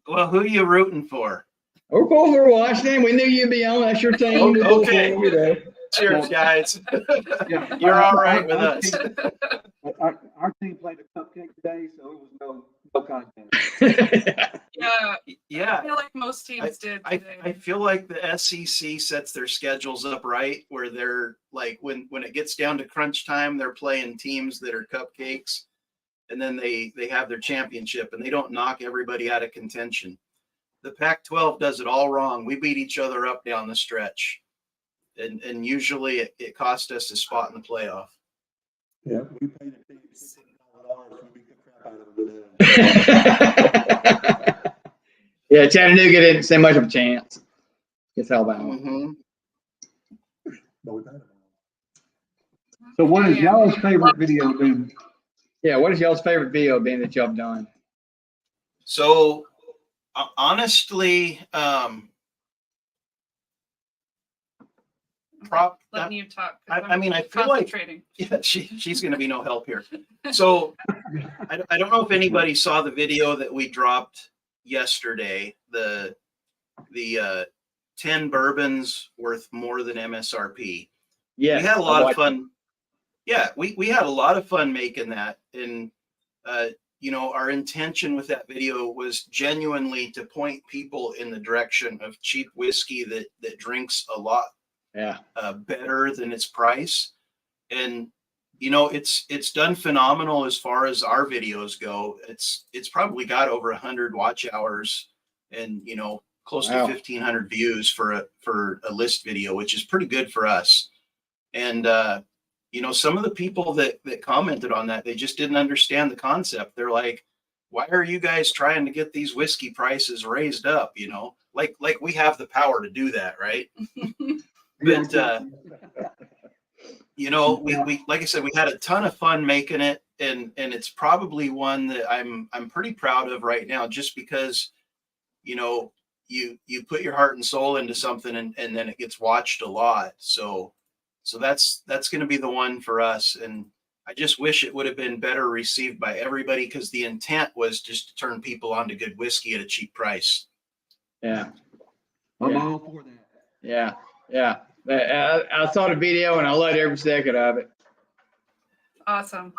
Well, who are you rooting for? We're both for Washington. We knew you'd be on. That's your team. Okay. Cheers, guys. You're all right with us. Our team played a cupcake today, so it was no contest. Yeah. I feel like most teams did today. I feel like the SEC sets their schedules up right, where they're like when it gets down to crunch time, they're playing teams that are cupcakes, and then they have their championship, and they don't knock everybody out of contention. The Pac-12 does it all wrong. We beat each other up down the stretch, and usually it cost us a spot in the playoff. Yeah, we paid a team $600 so we beat the crap out of them today. Yeah, Chattanooga didn't stand much of a chance against Alabama. Mm-hmm. But we paid them. So what is y'all's favorite video been? Yeah, what is y'all's favorite video been that y'all have done? So honestly, Letting you talk. I mean, I feel like she's going to be no help here. So I don't know if anybody saw the video that we dropped yesterday. The 10 bourbons worth more than MSRP. Yeah, we had a lot of fun. Yeah, we had a lot of fun making that, and our intention with that video was genuinely to point people in the direction of cheap whiskey that drinks a lot better than its price. And it's done phenomenal as far as our videos go. It's probably got over 100 watch hours and close to 1,500 views for a list video, which is pretty good for us. And some of the people that commented on that, they just didn't understand the concept. They're like, why are you guys trying to get these whiskey prices raised up? Like we have the power to do that, right? But we like I said, we had a ton of fun making it, and it's probably one that I'm pretty proud of right now, just because you put your heart and soul into something, and then it gets watched a lot. So that's going to be the one for us. And I just wish it would have been better received by everybody, because the intent was just to turn people on to good whiskey at a cheap price. Yeah. I'm all for that. Yeah. I saw the video and I loved every second of it. Awesome.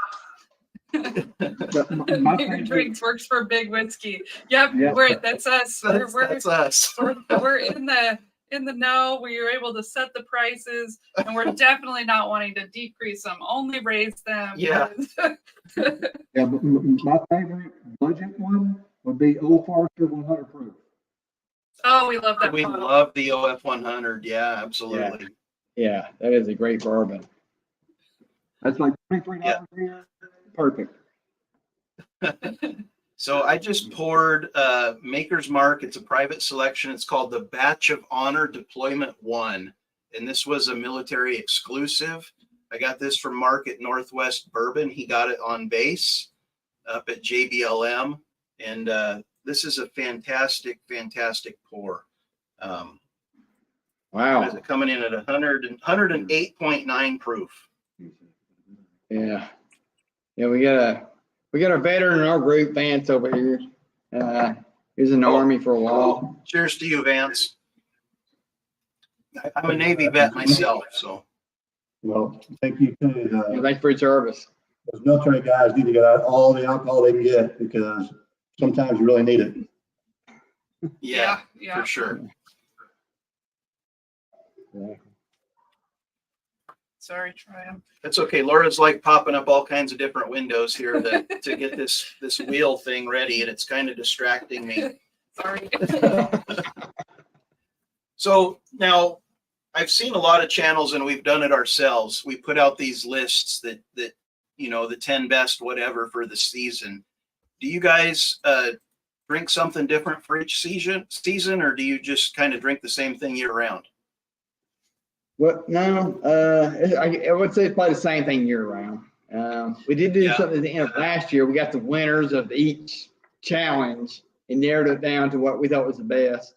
My favorite Drinks works for Big Whiskey. Yep. That's us. That's us. We're in the know. We were able to set the prices, and we're definitely not wanting to decrease them, only raise them. Yeah. Yeah, but my favorite budget one would be Old Forester 100 proof. Oh, we love that. We bottle. love the OF 100. Yeah, absolutely. Yeah, that is a great bourbon. That's like $23 here. Perfect. So I just poured Maker's Mark. It's a private selection. It's called the Batch of Honor Deployment 1. And this was a military exclusive. I got this from Mark at Northwest Bourbon. He got it on base up at JBLM. And this is a fantastic, fantastic pour. What is Wow. it coming in at 108.9 proof? Yeah. Yeah, we got a veteran in our group, Vance over here. He was in the Army for a while. Cheers to you, Vance. I'm a Navy vet myself, so. Well, thank you too. Yeah, thanks for your service. Those military guys need to get out all the alcohol they can get because sometimes you really need it. Yeah, Yeah. for sure. Sorry, Triumph. That's okay. Laura's like popping up all kinds of different windows here to get this wheel thing ready, and it's kind of distracting me. Sorry. So now I've seen a lot of channels and we've done it ourselves. We put out these lists that you know, the 10 best whatever for the season. Do you guys drink something different for each season, or do you just kind of drink the same thing year round? What? No, I would say it's probably the same thing year round. We did do something at the end of last year. We got the winners of each challenge and narrowed it down to what we thought was the best.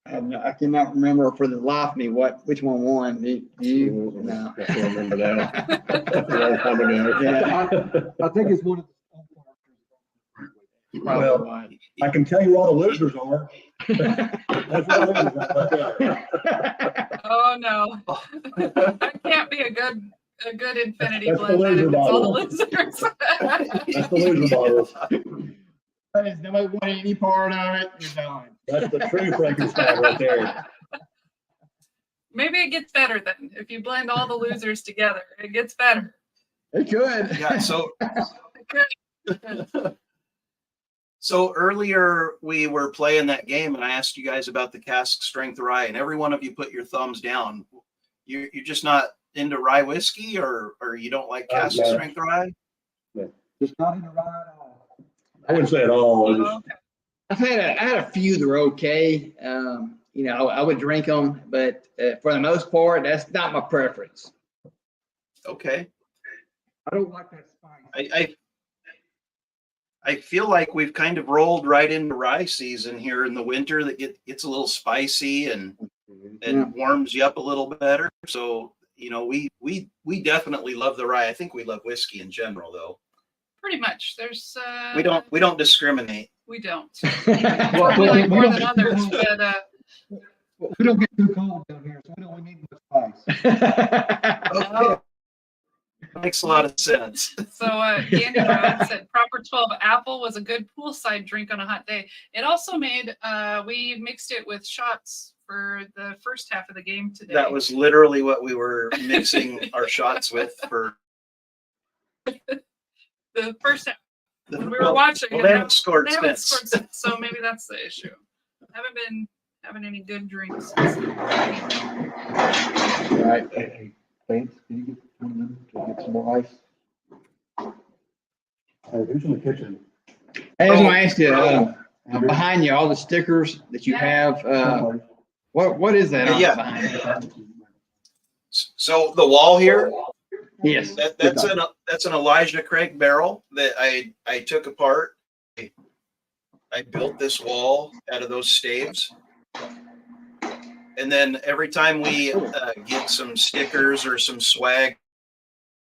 And I cannot remember for the life of me which one won. Do you? No. I can't remember that. That's a long time ago. Yeah. I think it's one of the. Well, I can tell you where all the losers are. That's where the losers are right there. Oh no. That can't be a good infinity That's the blend. loser It's all the bottle. losers. That's the loser bottles. If nobody won any part of it, you're done. That's the true Frankenstein right there. Maybe it gets better then. If you blend all the losers together, it gets better. It could. Yeah. So It could. So earlier we were playing that game and I asked you guys about the cask strength rye, and every one of you put your thumbs down. You're just not into rye whiskey, or you don't like cask No. strength rye? Just not in the right at all. I wouldn't say at all. I just- Okay. I had a few that were okay. You know, I would drink them, but for the most part, that's not my preference. Okay. I don't like that spice. I feel like we've kind of rolled right into rye season here in the winter that gets a little spicy and warms you up a little better. So, you know, we definitely love the rye. I think we love whiskey in general though. Pretty much. There's We don't discriminate. We don't. Well, We like we more don't than get others, too cold. but We don't get too cold down here, so we don't need much spice. Okay. Makes a lot of sense. so Danny Rhodes said proper 12 apple was a good poolside drink on a hot day. It also made we mixed it with shots for the first half of the game today. That was literally what we were mixing our shots with for the first half when we were well, watching. well, and they haven't scored they haven't since. scored since, so maybe that's the issue. Haven't been having any good drinks. Right. Hey, Vance, can you get one of them to get some more ice? Hey, who's in the kitchen? Hey, I was gonna ask you, behind you, all the stickers that you have, what is that on Yeah. behind you? So the wall here, Yes. that's an Elijah Craig barrel that I took apart. I built this wall out of those staves. And then every time we get some stickers or some swag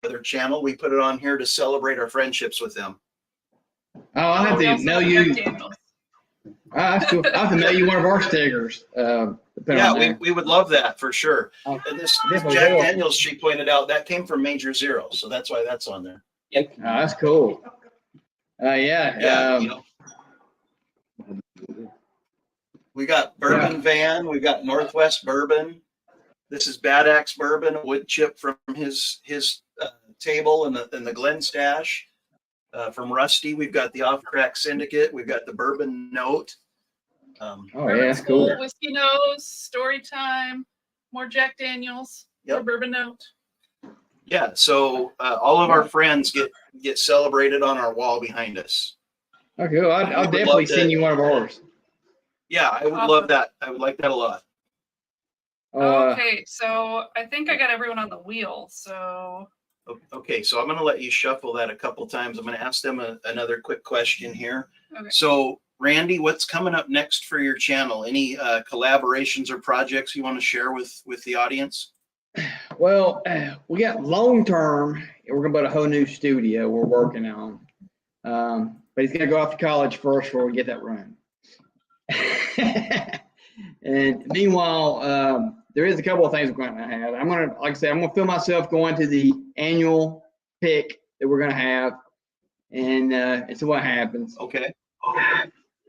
for their channel, we put it on here to celebrate our friendships with them. Oh, I have We to also mail have you. Jack Daniels. That's cool. I have to mail you one of our stickers. Put Yeah, on there. we would love that for sure. And this Definitely Jack will. Daniels, she pointed out, that came from Major Zero, so that's why that's on there. Oh, that's cool. Yeah. Yeah, you know. We got Bourbon Van, we got Northwest Bourbon. This is Bad Axe Bourbon, a wood chip from his table in the Glen stash. From Rusty, we've got the Off Crack Syndicate. We've got the Bourbon Note. Oh, yeah, that's cool. Whiskey Nose, Story Time, more Jack Daniels, more Yep. Bourbon Note. Yeah, so all of our friends get celebrated on our wall behind us. Okay, well, I I'll would definitely love to- send you one of ours. Yeah, I would Awesome. love that. I would like that a lot. Okay, so I think I got everyone on the wheel. So Okay, so I'm going to let you shuffle that a couple times. I'm going to ask them another quick question here. okay. So, Randy, what's coming up next for your channel? Any collaborations or projects you want to share with the audience? Well, we got long term. We're gonna build a whole new studio we're working on. But he's gonna go off to college first before we get that run. And meanwhile, there is a couple of things we're going to have. I'm gonna, like I said, I'm gonna film myself going to the annual pick that we're gonna have, and see what happens. Okay.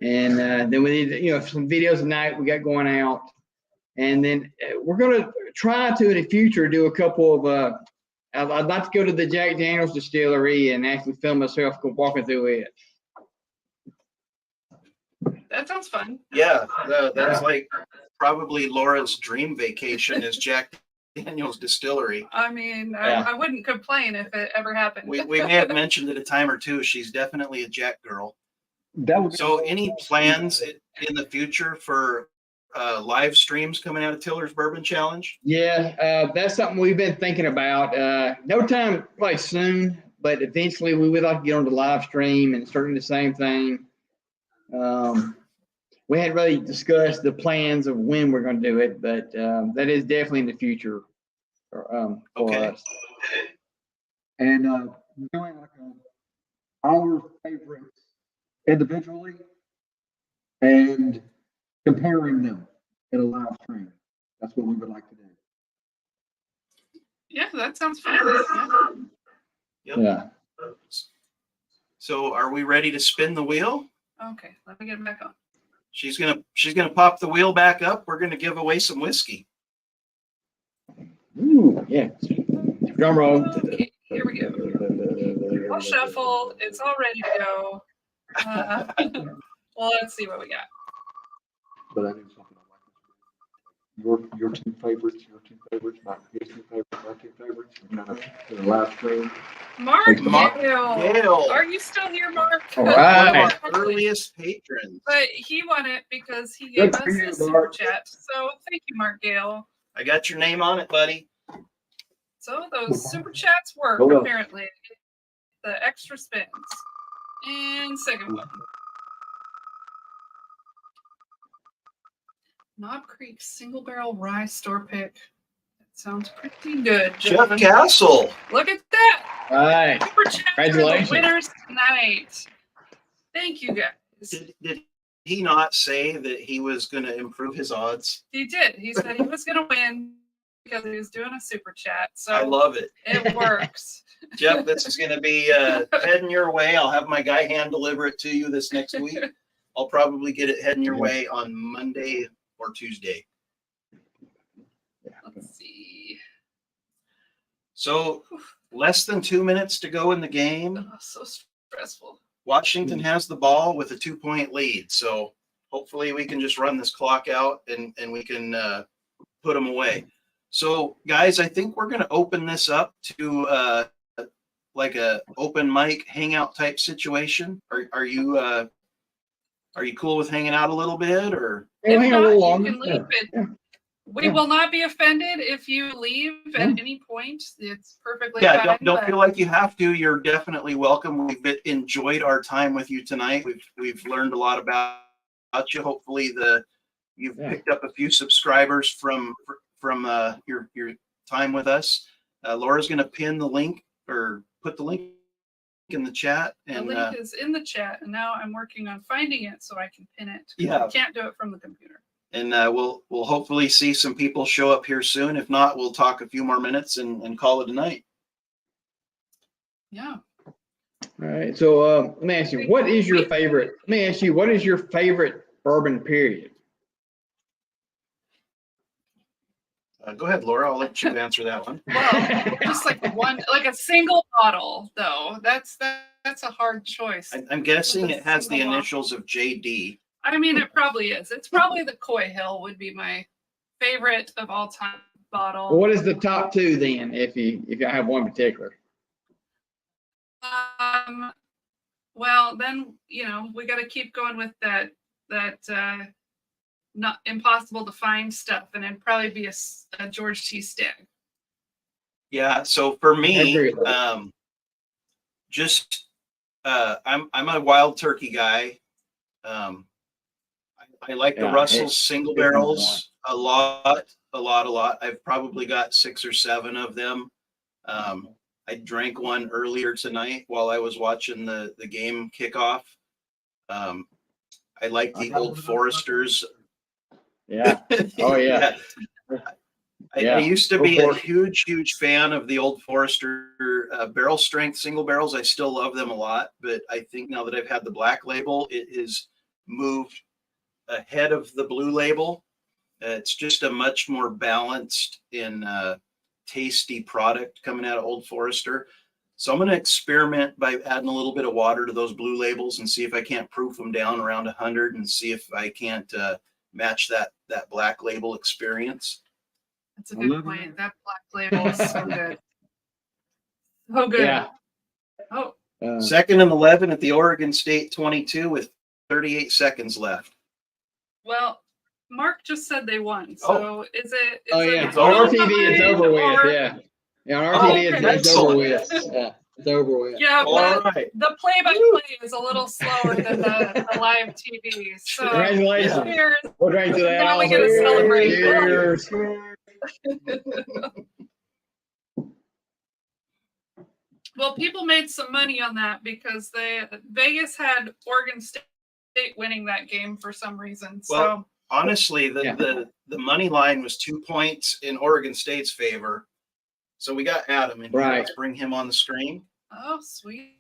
And then we need, some videos tonight we got going out, and then we're gonna try to in the future do a couple of. I'd like to go to the Jack Daniel's distillery and actually film myself walking through it. That sounds fun. Yeah, that's like probably Laura's dream vacation is Jack Daniel's distillery. I mean, Yeah. I wouldn't complain if it ever happened. We may have mentioned it a time or two. She's definitely a Jack girl. That would be So, any plans in the future for live streams coming out of Tiller's Bourbon Challenge? Yeah, that's something we've been thinking about. No time like soon, but eventually we would like to get on the live stream and start doing the same thing. We hadn't really discussed the plans of when we're going to do it, but that is definitely in the future for Okay. us. And doing like our favorites individually and comparing them in a live stream. That's what we would like to do. Yeah, that sounds fun. Yeah. Yep. Yeah. So, are we ready to spin the wheel? Okay, let me get it back on. She's gonna pop the wheel back up. We're gonna give away some whiskey. Ooh, yeah. Drum roll. Okay, here we go. All shuffled. It's all ready to go. Well, let's see what we got. But I knew something I like. Your two favorites, my his two favorites, my two favorites. Kind of in the live stream. Mark Mark Gale. Gale. Are you still here, Mark? All One right. of our earliest patrons. But he won it because he gave Good us for you, a super Mark. chat. So thank you, Mark Gale. I got your name on it, buddy. So those super chats work, Hold on. apparently. The extra spins. And second one. Knob Creek single barrel rye store pick. That sounds pretty good, Jeff gentlemen. Castle. Look at that. All right. Super chats are the Congratulations. winners tonight. Thank you, guys. Did he not say that he was going to improve his odds? He did. He said he was going to win because he was doing a super chat. So I love it. it works. Jeff, this is going to be heading your way. I'll have my guy hand deliver it to you this next week. I'll probably get it heading your way on Monday or Tuesday. Let's see. So less than 2 minutes to go in the game. Oh, so stressful. Washington has the ball with a 2-point lead. So hopefully we can just run this clock out and we can put them away. So guys, I think we're going to open this up to like a open mic hangout type situation. Are you cool with hanging out a little bit, or? We'll hang a If little not, longer. you can leave it. Yeah. We will not be offended if you leave at Yeah. any point. It's perfectly Yeah, fine. don't but feel like you have to. You're definitely welcome. We've enjoyed our time with you tonight. We've learned a lot about you. Hopefully you've Yeah. picked up a few subscribers from your time with us. Laura's going to pin the link or put the link in the chat. the And link is in the chat, and now I'm working on finding it so I can pin it. 'Cause Yeah. I can't do it from the computer. we'll hopefully see some people show up here soon. If not, we'll talk a few more minutes and call it a night. Yeah. All right. So let me ask you, what is your favorite? Let me ask you, what is your favorite bourbon period? Go ahead, Laura. I'll let you answer that one. Well, just like like a single bottle, though. That's a hard choice. I'm guessing it has the Single initials of JD. I mean, it probably is. It's probably the Coy Hill would be my favorite of all time. bottle. Well, what is the top two then, if you have one particular? Well, then we got to keep going with that not impossible to find stuff, and it'd probably be a George T. Stagg. Yeah. So for I me, agree with that. I'm a wild turkey guy. I like the Yeah, Russell's single it's barrels a lot. I've probably got 6 or 7 of them. I drank one earlier tonight while I was watching the game kickoff. I like the Old Foresters. Yeah. Oh yeah. I used to be a huge fan of the Old Forester barrel strength single barrels. I still love them a lot, but I think now that I've had the black label, it is moved ahead of the blue label. It's just a much more balanced and tasty product coming out of Old Forester. So I'm going to experiment by adding a little bit of water to those blue labels and see if I can't proof them down around 100 and see if I can't match that black label experience. That's a good point. That black label is so good. So good. Yeah. Oh, Second and 11 at the Oregon State 22 with 38 seconds left. well, Mark just said they won. So is it? Oh yeah. It's On over. RTV, it's over with. Or- Yeah. Yeah. On RTV, okay. it's over with. Yeah. It's over with. Yeah, All but right. the play-by-play is a little slower than the live TV. So Congratulations. cheers. We'll drink to that. Now we also. gotta celebrate. Cheers. Well, people made some money on that because Vegas had Oregon State winning that game for some reason. So Well, honestly, the money line was 2 points in Oregon State's favor. So we got Adam in here. Right. Let's bring him on the screen. oh, sweet.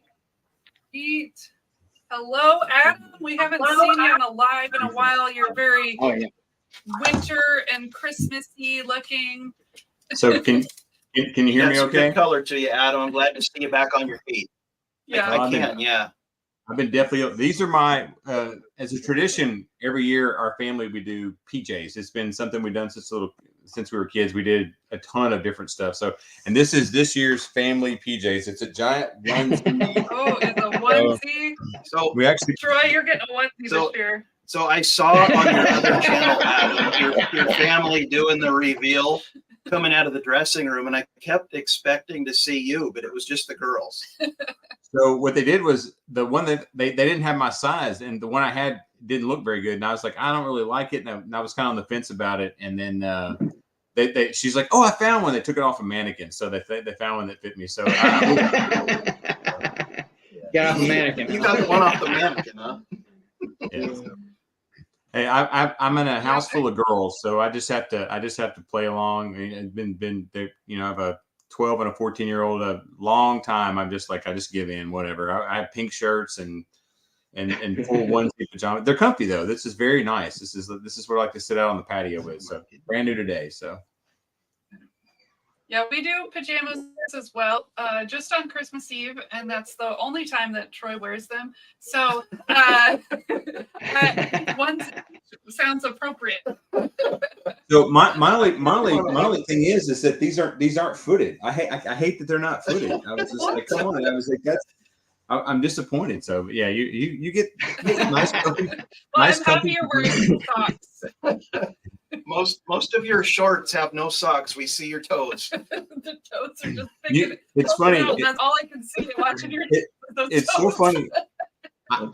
Hello, Adam. We haven't seen you on a live in a while. You're very Oh yeah. winter and Christmassy looking. So can you hear me Got some okay? good color to you, Adam. I'm glad to see you back on your feet. Yeah. I can, yeah. I've been definitely, these are my, as a tradition, every year our family, we do PJs. It's been something we've done since we were kids. We did a ton of different stuff. So, and this is this year's family PJs. It's a giant onesie. Oh, it's a onesie. So We actually, Troy, you're getting a onesie So- this year. So I saw on your other channel, Adam, your family doing the reveal coming out of the dressing room, and I kept expecting to see you, but it was just the girls. so what they did was the one that they didn't have my size, and the one I had didn't look very good. And I was like, I don't really like it. And I was kind of on the fence about it. And then she's like, oh, I found one. They took it off a mannequin. So they found one that fit me. So Got off a mannequin. You got the one off the mannequin, huh? yeah. Hey, I'm in a house full of girls, so I just have to play along. It's been I have a 12 and a 14-year-old a long time. I just give in, whatever. I have pink shirts and full onesie pajamas. They're comfy though. This is very nice. This is what I like to sit out on the patio with. So brand new today. So Yeah, we do pajamas as well, just on Christmas Eve, and that's the only time that Troy wears them. So one sounds appropriate. So my only thing is that these aren't footed. I hate that they're not footed. I was just like, come on. I was like, I'm disappointed. So yeah, you get nice comfy. Well, Nice I'm happy you're wearing socks. Most of your shorts have no socks. We see your toes. The toes are just picking It's funny. out. That's all I can see watching your. those It's so toes. funny.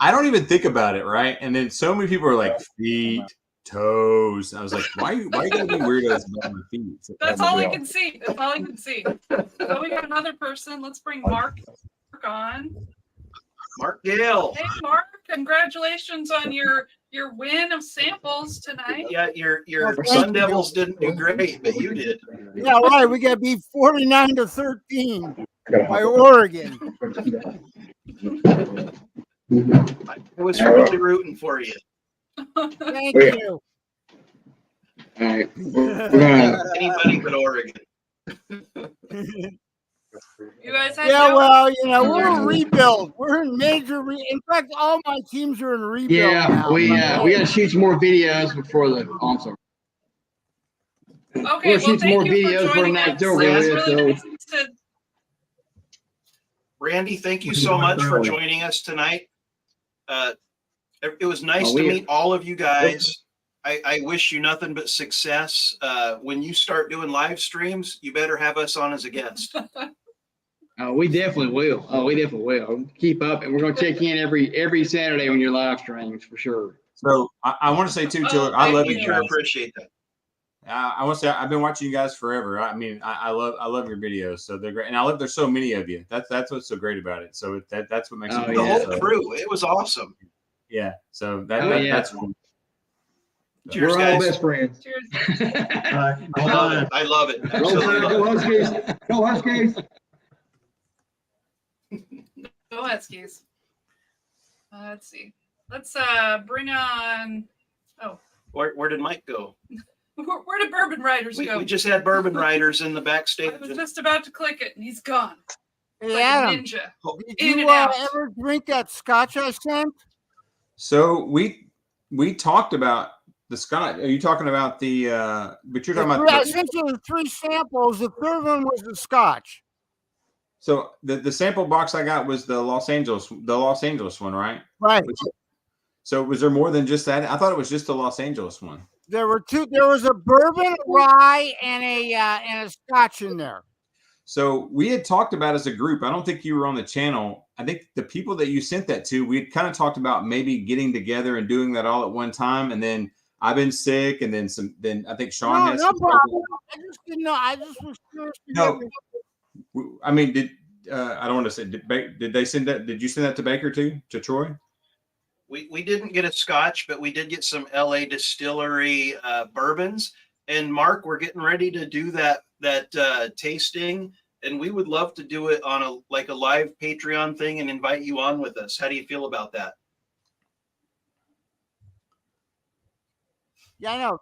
I don't even think about it, right? And then so many people are like feet, toes. I was like, why you gotta be weirdos about my feet? That's all I can see. That's all I can see. So we got another person. Let's bring Mark on. Mark Gale. Hey, Mark! Congratulations on your win of samples tonight. Yeah, your Sun Devils didn't do great, but you did. Yeah, right. We got beat 49-13 by Oregon. I was really rooting for you. Thank Yeah. you. All right. We're gonna, Anybody but Oregon. You guys had Yeah, no- well, we're in rebuild. We're in major. In fact, all my teams are in rebuild. yeah, now. we got to shoot some more videos before the. Oh, I'm sorry. Okay, We'll well, shoot some thank more you for videos for joining tonight, us. over It was with, really so- nice to Randy, thank you so much for joining us tonight. It was nice to meet all of you guys. I wish you nothing but success. When you start doing live streams, you better have us on as a guest. We definitely will. We definitely will. Keep up, and we're going to check in every Saturday on your live streams for sure. So I want to say too, Joe, I thank love you. you Sure guys. appreciate that. I want to say I've been watching you guys forever. I mean, I love your videos. So they're great, and I love there's so many of you. That's what's so great about it. So that's what makes it. Oh, The yeah. whole crew, it was awesome. Yeah. So Yeah. that's cool. Cheers, We're all guys. best friends. Cheers. I love it. Roll Absolutely Tide, go love it. Huskies. Go Huskies. Go Huskies. Let's see. Let's bring on. Where did Mike go? Where did Bourbon Riders go? We just had Bourbon Riders in the I backstage. was just about to click it, and he's gone. Hey, Like a Adam, ninja. did In you and out. ever drink that scotch I sent? So we talked about the Scott. Are you talking about the? But you're talking I about. sent you the 3 samples. The third one was the scotch. So the sample box I got was the Los Angeles one, right? Right. So was there more than just that? I thought it was just the Los Angeles one. There were 2. There was a bourbon, rye, and a scotch in there. So we had talked about as a group. I don't think you were on the channel. I think the people that you sent that to, we had kind of talked about maybe getting together and doing that all at one time. And then I've been sick, and then I think Sean No, has. no some problem. I just didn't know. I just was curious. To No. hear. I mean, I don't want to say, did they send that? Did you send that to Baker too, to Troy? We didn't get a scotch, but we did get some LA Distillery bourbons. And Mark, we're getting ready to do that tasting, and we would love to do it on a live Patreon thing and invite you on with us. How do you feel about that? Yeah, I know.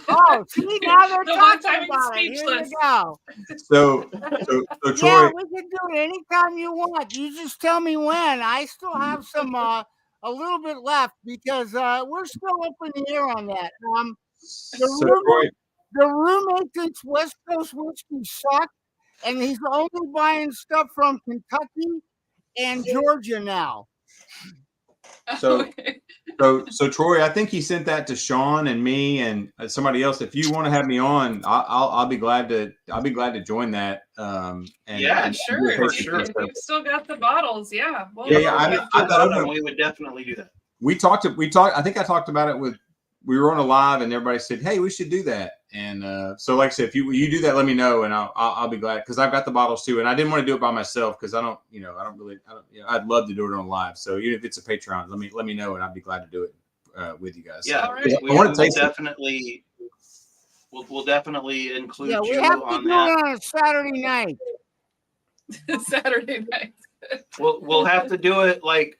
Oh, see, now they're The whole talking time he's about it. Here you speechless. go. So Troy, Yeah, we can do it anytime you want. You just tell me when. I still have some a little bit left because we're still up in the air on that. so Troy, The roommate thinks West Coast whiskey sucks, and he's only buying stuff from Kentucky and Georgia now. So- Okay. so Troy, I think he sent that to Sean and me and somebody else. If you want to have me on, I'll be glad to join that. Yeah, Sure. for If sure. you've still got the bottles, yeah. Well, Yeah, I thought we would definitely do that. we talked. I think I talked about it with. We were on a live, and everybody said, "Hey, we should do that." And so, like I said, if you do that, let me know, and I'll be glad because I've got the bottles too, and I didn't want to do it by myself because I don't. I'd love to do it on live. So even if it's a Patreon, let me know, and I'd be glad to do it with you guys. Yeah, All right. I want to taste it. definitely. We'll definitely include Yeah, we you have to on do that. it on a Saturday night. Saturday night. We'll have to do it like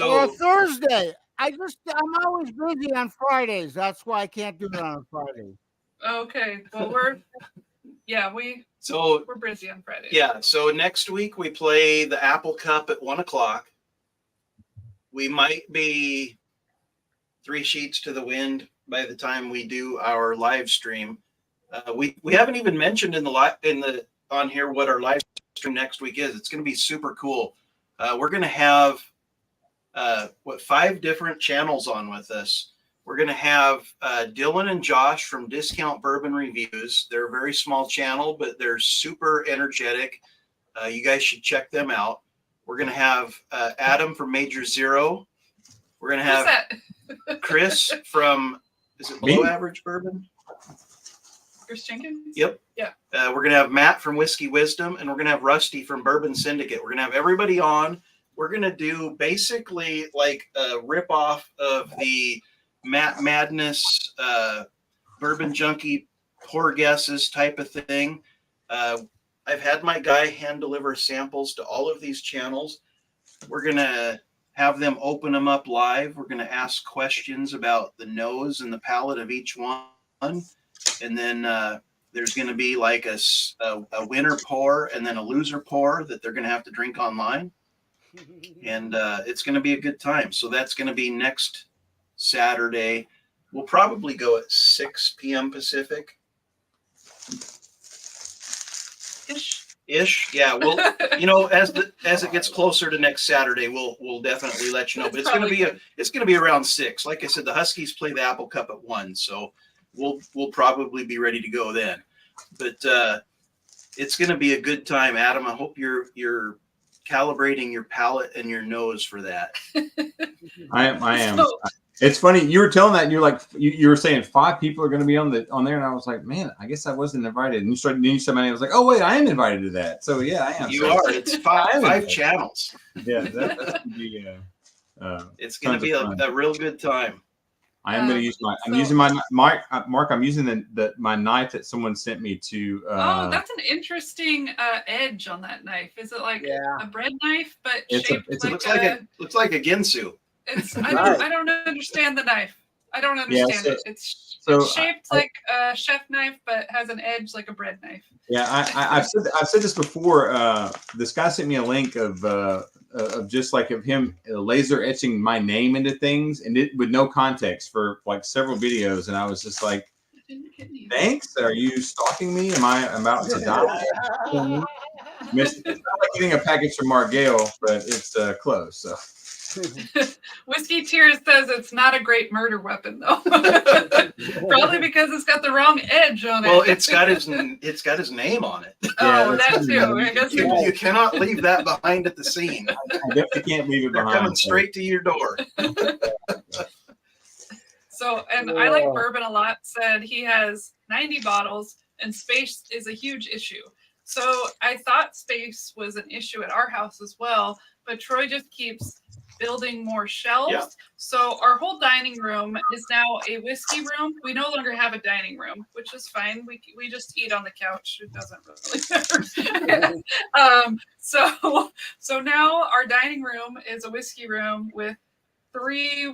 Or a so. Thursday. I'm always busy on Fridays. That's why I can't do it on a Friday. Okay. Well, we're So busy on Friday. yeah, so next week we play the Apple Cup at 1:00. We might be 3 sheets to the wind by the time we do our live stream. We haven't even mentioned on here what our live stream next week is. It's going to be super cool. We're going to have 5 different channels on with us. We're going to have Dylan and Josh from Discount Bourbon Reviews. They're a very small channel, but they're super energetic. You guys should check them out. We're going to have Adam from Major Zero. We're going to Who's have that? Chris from, is it Below Average Bourbon? Chris Jenkins? Yep. Yeah. We're going to have Matt from Whiskey Wisdom, and we're going to have Rusty from Bourbon Syndicate. We're going to have everybody on. We're going to do basically like a ripoff of the Matt Madness, Bourbon Junkie, Poor Guesses type of thing. I've had my guy hand deliver samples to all of these channels. We're going to have them open them up live. We're going to ask questions about the nose and the palate of each one. And then there's going to be like a winner pour and then a loser pour that they're going to have to drink online. And it's going to be a good time. So that's going to be next Saturday. We'll probably go at 6 p.m. Pacific. Ish. Yeah. We'll, as it gets closer to next Saturday, we'll definitely let you know. But it's gonna be around 6. Like I said, the Huskies play the Apple Cup at 1, so we'll probably be ready to go then. But it's gonna be a good time, Adam. I hope you're calibrating your palate and your nose for that. I am. So, it's funny. You were telling that, and you're like, you were saying 5 people are going to be on there, and I was like, man, I guess I wasn't invited. And you said my name. I was like, oh wait, I am invited to that. So yeah, I am. You are. It's 5 channels. Yeah, that's going to be. It's going to be a real good time. I am going to use I'm using my Mark. I'm using my knife that someone sent me to. That's an interesting edge on that knife. Is it like a bread knife, but shaped looks like a Ginsu? I don't understand the knife. I don't understand it. It's shaped like a chef knife, but has an edge like a bread knife. Yeah, I've said this before. This guy sent me a link of just like of him laser etching my name into things, and it with no context for like several videos, and I was just like, thanks. Are you stalking me? Am I about to die? It's not like getting a package from Mark Gale, but it's close. So. Whiskey Tears says it's not a great murder weapon though. Probably because it's got the wrong edge on it. Well, it's got his name on it. Oh, that too. I guess you cannot leave that behind at the scene. I definitely can't leave it behind. They're coming straight to your door. So, and I like bourbon a lot. Said he has 90 bottles, and space is a huge issue. So I thought space was an issue at our house as well, but Troy just keeps building more shelves. Yeah. So our whole dining room is now a whiskey room. We no longer have a dining room, which is fine. We just eat on the couch. It doesn't really matter. So now our dining room is a whiskey room with 3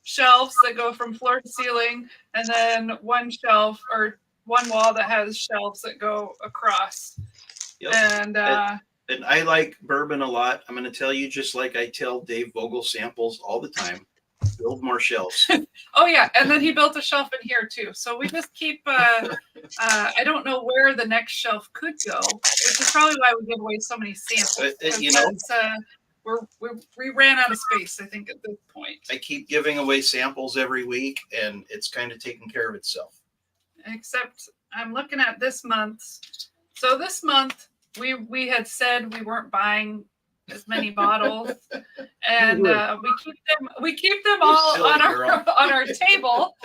shelves that go from floor to ceiling, and then one shelf or one wall that has shelves that go across. Yep. And I like bourbon a lot. I'm going to tell you, just like I tell Dave Vogel samples all the time, build more shelves. Oh yeah, and then he built a shelf in here too. So we just keep. I don't know where the next shelf could go, which is probably why we give away so many samples. We ran out of space, I think, at this point. I keep giving away samples every week, and it's kind of taking care of itself. Except I'm looking at this month. So this month we had said we weren't buying as many bottles, and we keep them all on our table.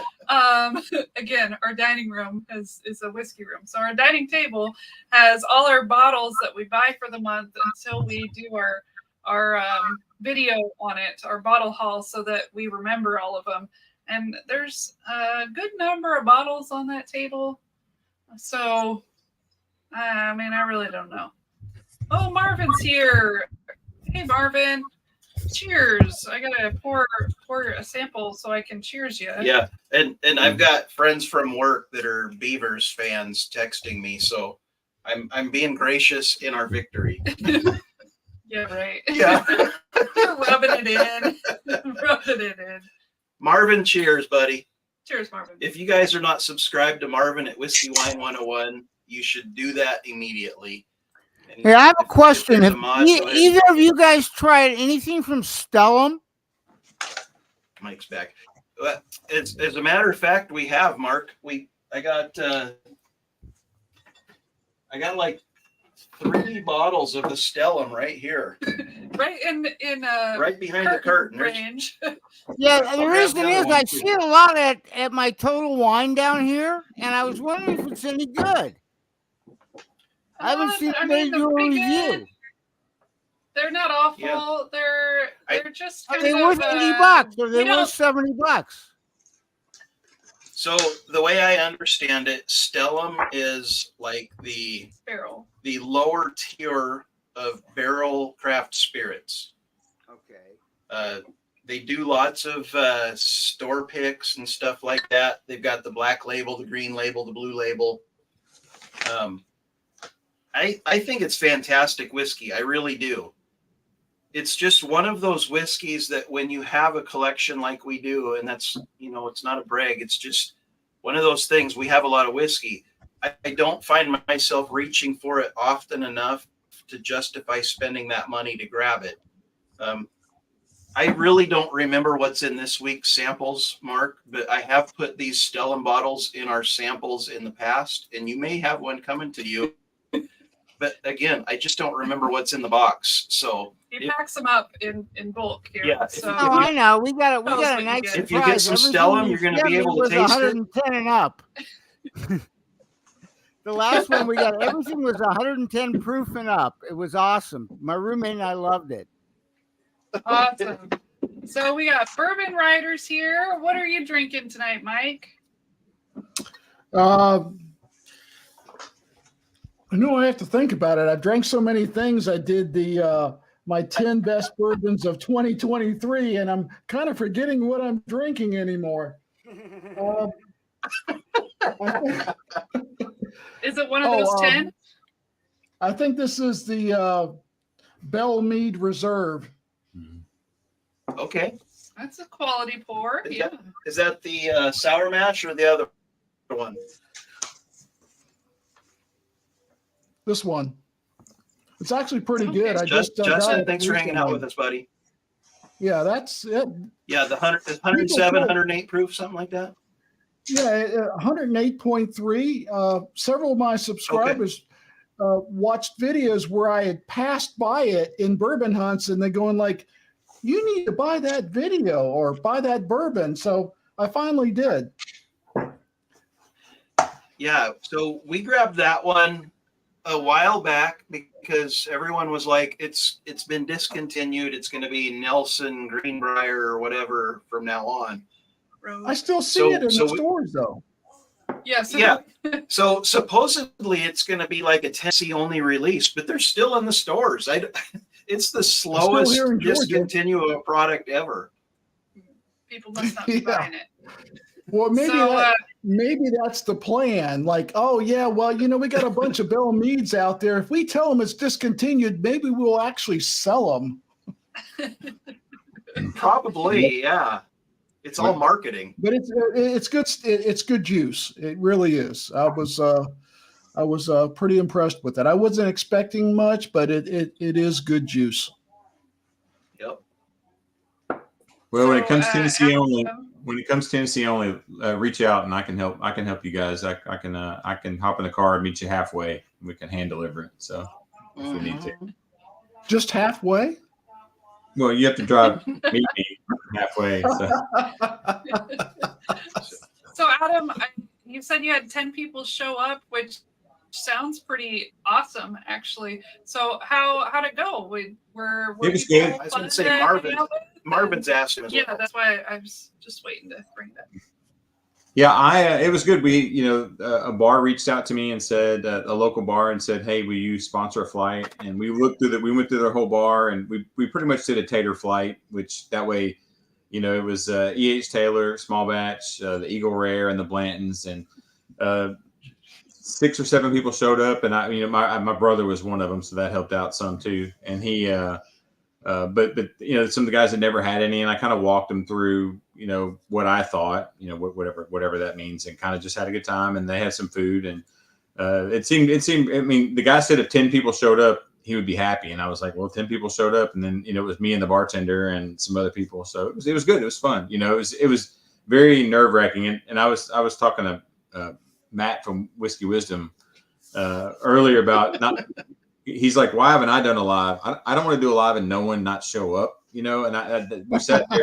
Again, our dining room is a whiskey room, so our dining table has all our bottles that we buy for the month until we do our video on it, our bottle haul, so that we remember all of them. And there's a good number of bottles on that table, so I mean, I really don't know. Oh, Marvin's here. Hey, Marvin. Cheers. I gotta pour a sample so I can cheers you. Yeah, and I've got friends from work that are Beavers fans texting me, so I'm being gracious in our victory. Yeah, right. Yeah. Rubbing it in. Marvin, cheers, buddy. Cheers, Marvin. If you guys are not subscribed to Marvin at Whiskey Wine 101, you should do that immediately. And hey, I have a question. Have either of you guys tried anything from Stellum? Mike's back. As a matter of fact, we have, Mark. I got like 3 bottles of the Stellum right here. Right in right behind the curtain range. Yeah, the reason is I see it a lot at my Total Wine down here, and I was wondering if it's any good. I haven't seen anybody do a review. They're not awful. Yeah. They're just kind of worth $80 or they're worth $70. So the way I understand it, Stellum is like the lower tier of barrel craft spirits. Okay. They do lots of store picks and stuff like that. They've got the black label, the green label, the blue label. I think it's fantastic whiskey. I really do. it's just one of those whiskeys that when you have a collection like we do, and that's, it's not a brag, it's just one of those things. We have a lot of whiskey. I don't find myself reaching for it often enough to justify spending that money to grab it. I really don't remember what's in this week's samples, Mark, but I have put these Stellum bottles in our samples in the past, and you may have one coming to you. But again, I just don't remember what's in the box. So He packs them up in bulk here. Yeah, So Oh, I know. We got Tell us a what you nice get. surprise. If you get some Everything Stellum, you you're gonna sent be me able to was taste it. 110 and up. The last one we got, everything was 110 proof and up. It was awesome. My roommate and I loved it. awesome. So we got bourbon riders here. What are you drinking tonight, Mike? I know I have to think about it. I've drank so many things. I did my 10 best bourbons of 2023, and I'm kind of forgetting what I'm drinking anymore. Is it one of those 10? I think this is the Bell Mead Reserve. Okay. That's a quality pour. Yeah. Is that the sour mash or the other one? This one. It's actually pretty Okay. good. I just Justin, got it thanks for hanging out recently. with us, buddy. Yeah, that's it. Yeah, the 107, 108 proof, something like that. Yeah, 108.3. Several of my subscribers watched videos where I had passed by it in bourbon hunts, and they're going like, "You need to buy that video or buy that bourbon." So I finally did. Yeah, so we grabbed that one a while back because everyone was like, it's been discontinued. It's going to be Nelson Greenbrier or whatever from now on. I still see it in the stores though. Yes. Yeah. So supposedly it's going to be like a Tennessee only release, but they're still in the stores. It's the slowest here in Georgia. discontinue of a product ever. People must not be buying it. Well, maybe So, maybe that's the plan. Like, oh yeah, well, we got a bunch of Bell Meads out there. If we tell them it's discontinued, maybe we'll actually sell them. Probably, yeah. It's all marketing. But it's good. It's good juice. It really is. I was pretty impressed with it. I wasn't expecting much, but it is good juice. Yep. Well, when it comes to Adam, Tennessee only, reach out and I can help. I can help you guys. I can hop in the car and meet you halfway. We can hand deliver it. So if we need to. Just halfway? Well, you have to drive meet me halfway. So Adam, you said you had 10 people show up, which sounds pretty awesome, actually. So how'd it go? It was good. I was going to say Marvin's asked him as well. Yeah, that's why I was just waiting to bring that. Yeah, it was good. We, a bar reached out to me and said, a local bar, and said, "Hey, will you sponsor a flight?" And we went through their whole bar, and we pretty much did a tater flight, which that way, it was E.H. Taylor, small batch, the Eagle Rare, and the Blantons, and 6 or 7 people showed up, and my brother was one of them, so that helped out some too. And he, but some of the guys had never had any, and I kind of walked them through, what I thought, whatever that means, and kind of just had a good time. And they had some food, and it seemed. I mean, the guy said if 10 people showed up, he would be happy, and I was like, well, 10 people showed up, and then it was me and the bartender and some other people, so it was good. It was fun. It was very nerve wracking, and I was talking to Matt from Whiskey Wisdom earlier about not. He's like, why haven't I done a live? I don't want to do a live and no one not show up, and we sat there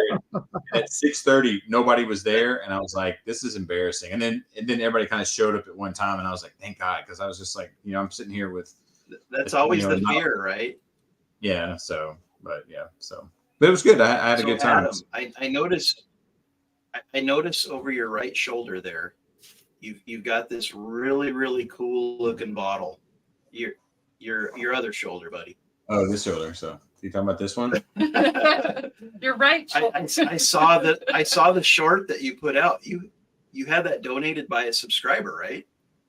at 6:30, nobody was there. And I was like, this is embarrassing. And then everybody kind of showed up at one time. And I was like, thank God. Cause I was just like, I'm sitting here with. That's always the fear, right? Yeah. But it was good. I had a good time. Adam, I notice over your right shoulder there, you've got this really, really cool looking bottle. Your other shoulder, buddy. Oh, this shoulder. So you talking about this one? You're right. I saw the short that you put out. You had that donated by a subscriber, right?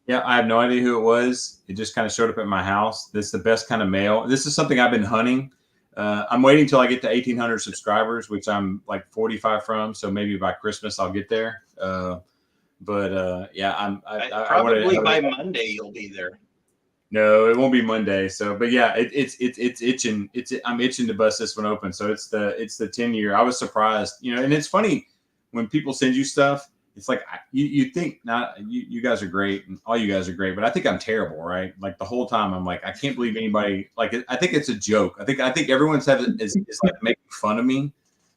Yeah, I have no idea who it was. It just kind of showed up at my house. This is the best kind of mail. This is something I've been hunting I'm waiting till I get to 1,800 subscribers, which I'm like 45 from. So maybe by Christmas I'll get there. Yeah, Probably by Monday you'll be there. No, it won't be Monday. So, but yeah, it's itching. I'm itching to bust this one open. So it's the 10-year. I was surprised, and it's funny when people send you stuff. It's like you think not you guys are great and all you guys are great, but I think I'm terrible, right? Like the whole time I'm like, I can't believe anybody I think it's a joke. I think everyone's is like making fun of me,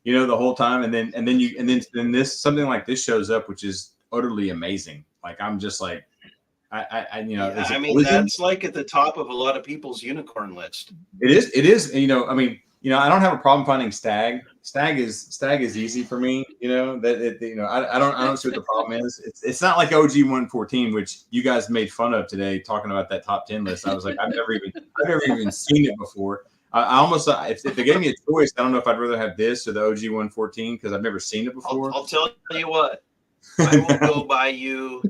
the whole time, and then this something like this shows up, which is utterly amazing. Like I'm just like I that's like at the top of a lot of people's unicorn list. It is. I don't have a problem finding stag. Stag is easy for me. I don't see what the problem is. It's not like OG 114, which you guys made fun of today, talking about that top 10 list. I was like, I've never even seen it before. I almost, if they gave me a choice, I don't know if I'd rather have this or the OG 114 because I've never seen it before. I'll tell you what, I will go buy you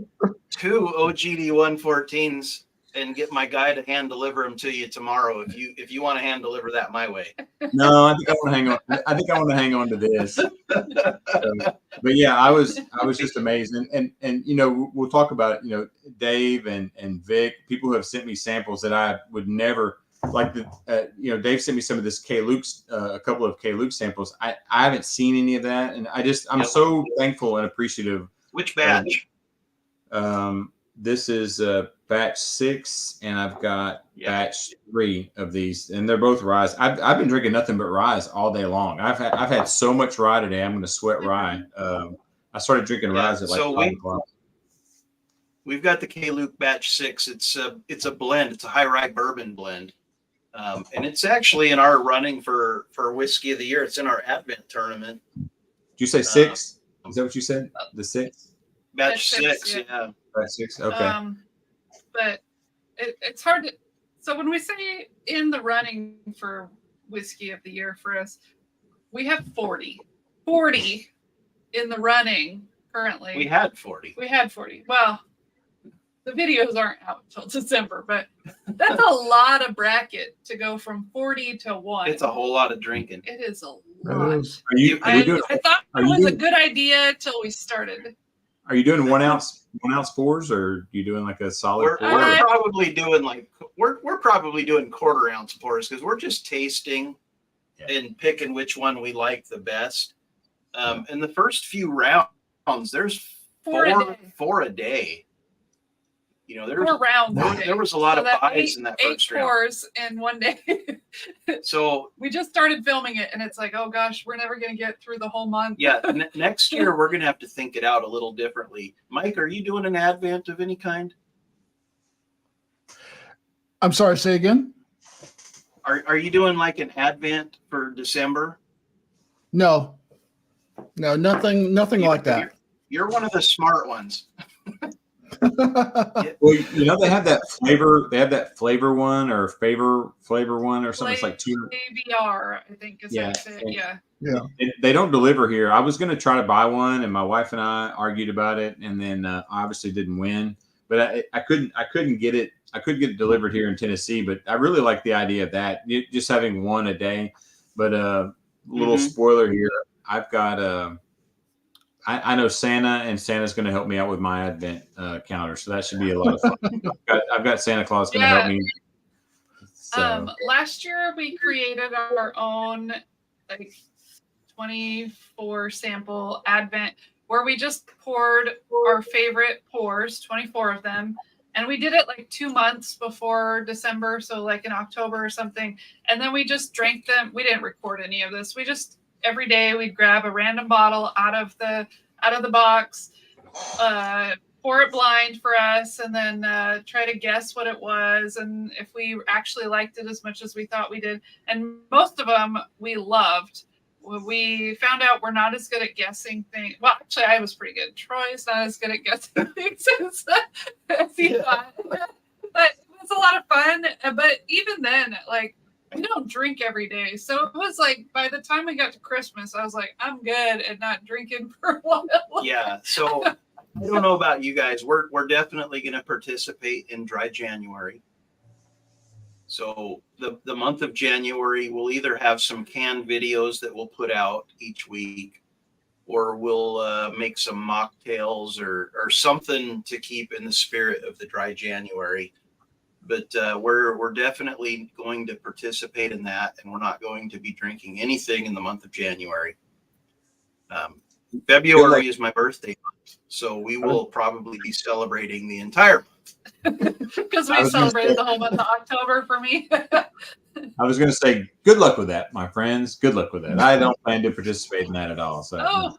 2 OGD 114s and get my guy to hand deliver them to you tomorrow if you want to hand deliver that my way. No, I think I want to hang on. I think I want to hang on to this. But yeah, I was just amazed, and we'll talk about it. Dave and Vic, people who have sent me samples that I would never like. Dave sent me some of this K Luke's, a couple of K Luke samples. I haven't seen any of that, and I'm so thankful and appreciative. Which batch? This is batch 6, and I've got batch 3 of these, and they're both rye. I've been drinking nothing but rye all day long. I've had so much rye today. I'm going to sweat rye. I started drinking rye at like 5 o'clock. We've got the K Luke batch 6. It's a blend. It's a high rye bourbon blend, and it's actually in our running for whiskey of the year. It's in our Advent tournament. Did you say 6? Is that what you said? The 6? Batch 6, yeah. Batch 6. Okay. But it's hard to. So when we say in the running for whiskey of the year for us, we have 40 in the running currently. We had 40. Well, the videos aren't out until December, but that's a lot of bracket to go from 40 to 1. It's a whole lot of drinking. It is a lot. I thought it was a good idea till we started. Are you doing 1 ounce pours, or are you doing like a solid pour? We're probably doing we're probably doing 1/4 ounce pours because we're just tasting and picking which one we like the best. In the first few rounds, there's four a day. There was a lot of buys in that first round. 8 pours in one day. So we just started filming it, and it's like, oh gosh, we're never going to get through the whole month. Yeah, next year we're going to have to think it out a little differently. Mike, are you doing an Advent of any kind? I'm sorry, say again? Are you doing like an Advent for December? No, nothing like that. You're one of the smart ones. Well, they have that flavor. They have that flavor one or flavor one or something. It's like 2 ABR, I think is it. Yeah. They don't deliver here. I was going to try to buy one, and my wife and I argued about it, and then obviously didn't win. But I couldn't get it. I couldn't get it delivered here in Tennessee. But I really like the idea of that, just having one a day. But little spoiler here, I've got I know Santa, and Santa's going to help me out with my Advent calendar, so that should be a lot of fun. I've got Santa Claus going to help me. So. Last year we created our own 24 sample Advent where we just poured our favorite pours, 24 of them, and we did it 2 months before December, so in October or something, and then we just drank them. We didn't record any of this. We just every day we'd grab a random bottle out of the box, pour it blind for us, and then try to guess what it was and if we actually liked it as much as we thought we did. And most of them we loved. We found out we're not as good at guessing things. Well, actually, I was pretty good. Troy's not as good at guessing things as he thought. But it was a lot of fun. But even then, we don't drink every day. So it was by the time we got to Christmas, I was like, I'm good at not drinking for a while. Yeah. So I don't know about you guys. We're definitely going to participate in Dry January. So the month of January, we'll either have some canned videos that we'll put out each week, or we'll make some mocktails or something to keep in the spirit of the dry January. But we're definitely going to participate in that, and we're not going to be drinking anything in the month of January. February is my birthday month, so we will probably be celebrating the entire month. Because we celebrated the whole month of October for me. I was going to say, good luck with that, my friends. Good luck with that. I don't plan to participate in that at all. So. Oh.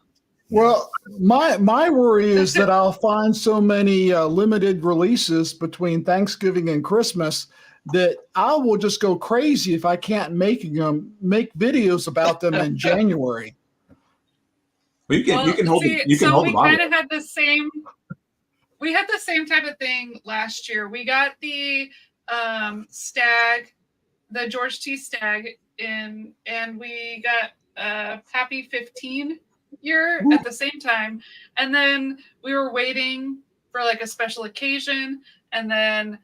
Well, my worry is that I'll find so many limited releases between Thanksgiving and Christmas that I will just go crazy if I can't make videos about them in January. Well, you can hold see, you can so hold we the bottle. kind of had the same. We had the same type of thing last year. We got the stag, the George T. stag, and we got Happy 15 year at the same time, and then we were waiting for like a special occasion, and then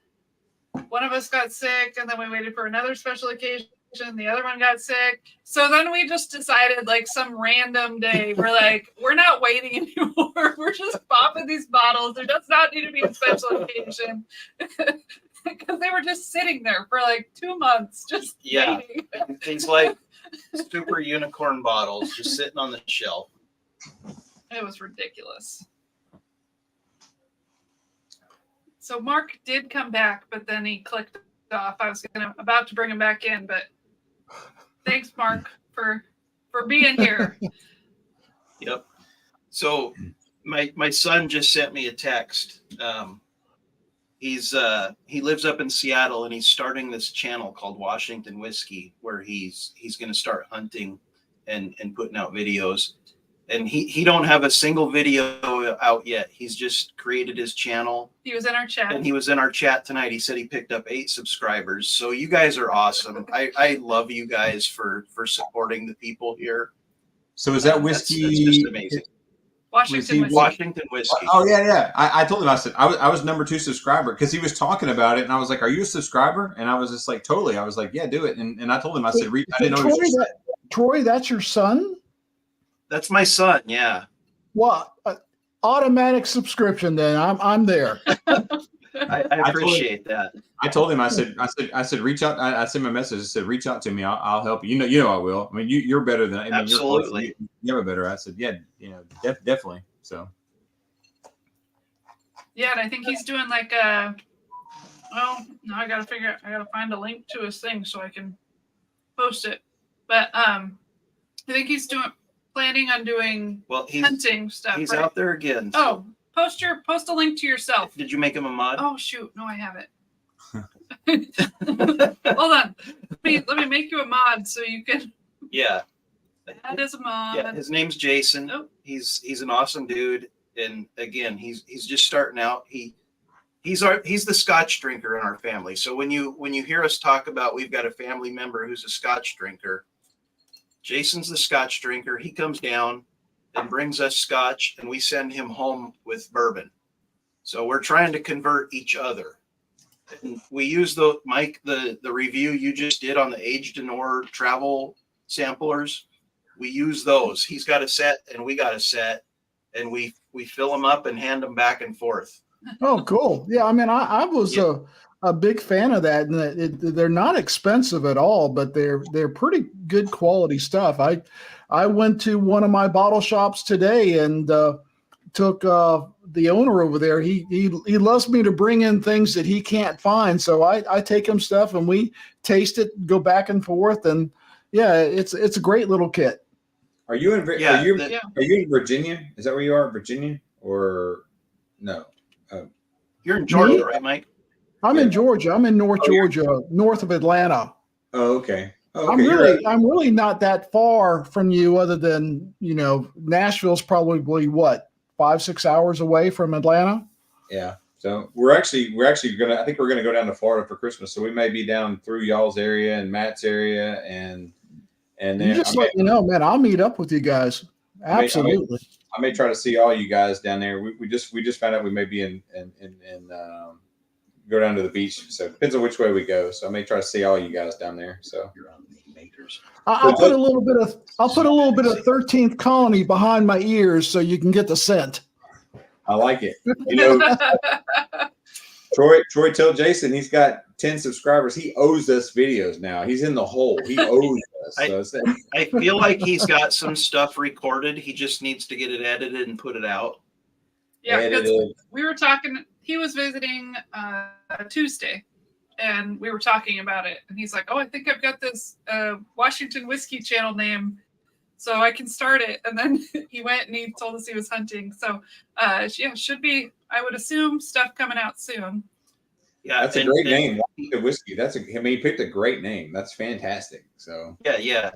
one of us got sick, and then we waited for another special occasion. The other one got sick. So then we just decided, like, some random day, we're like, we're not waiting anymore. We're just popping these bottles. There does not need to be a special occasion. Because they were just sitting there for like 2 months, just waiting. Things like super unicorn bottles just sitting on the shelf. It was ridiculous. So Mark did come back, but then he clicked off. I was about to bring him back in, but thanks, Mark, for being here. Yep. So my son just sent me a text. He lives up in Seattle, and he's starting this channel called Washington Whiskey, where he's going to start hunting and putting out videos. And he don't have a single video out yet. He's just created his channel. He was in our chat. And he was in our chat tonight. He said he picked up 8 subscribers. So you guys are awesome. I love you guys for supporting the people here. So is that whiskey? That's just amazing. Washington Whiskey. Oh yeah. I told him, I said I was number 2 subscriber, because he was talking about it, and I was like, "Are you a subscriber?" And I was just like, "Totally." I was like, "Yeah, do it." And I told him, I said, "I didn't know." Troy, that's your son? That's my son. Yeah. Well, automatic subscription. Then I'm there. I appreciate that. I told him, I said, reach out. I sent him a message. I said, reach out to me. I'll help you. You know, I will. I mean, you're better than. I mean, absolutely. You have a better. I said, yeah, definitely. So. Yeah, and I think he's doing like well, now I gotta find a link to his thing so I can post it. But I think he's planning on doing hunting stuff. He's right? out there again. So. Oh, post a link to yourself. Did you make him a mod? Oh shoot, no, I haven't. Hold on. Let me make you a mod so you can. Yeah. That is a mod. Yeah, his name's Jason. Oh. He's an awesome dude, and again, he's just starting out. He's the Scotch drinker in our family. So when you hear us talk about we've got a family member who's a Scotch drinker, Jason's the Scotch drinker. He comes down and brings us Scotch, and we send him home with bourbon. So we're trying to convert each other. And we use the review you just did on the aged Denor travel samplers. We use those. He's got a set and we got a set, and we fill them up and hand them back and forth. Oh, cool. Yeah. I mean, I was a big fan of that, and they're not expensive at all, but they're pretty good quality stuff. I went to one of my bottle shops today and took the owner over there. He loves me to bring in things that he can't find, so I take him stuff and we taste it, go back and forth, and yeah, it's a great little kit. Are you in? Are you in Virginia? Is that where you are, Virginia, or no? You're in Georgia, right, Mike? I'm in Georgia. I'm in North Georgia, north of Atlanta. Oh, okay. I'm really not that far from you, other than, Nashville's probably what, 5-6 hours away from Atlanta. Yeah. So we're actually I think we're gonna go down to Florida for Christmas. So we may be down through y'all's area and Matt's area, and then you just let me know, man. I'll meet up with you guys. Absolutely. I may try to see all you guys down there. We just found out we may be in go down to the beach. So it depends on which way we go. So I may try to see all you guys down there. So I'll put a little bit of 13th Colony behind my ears so you can get the scent. I like it. You know, Troy told Jason he's got 10 subscribers. He owes us videos now. He's in the hole. He owes us. So I feel like he's got some stuff recorded. He just needs to get it edited and put it out. Yeah, because we were talking. He was visiting Tuesday, and we were talking about it. And he's like, "Oh, I think I've got this Washington Whiskey channel name, so I can start it." And then he went and he told us he was hunting. So, yeah, should be. I would assume stuff coming out soon. Yeah, that's a great name, Washington Whiskey. He picked a great name. That's fantastic. So yeah.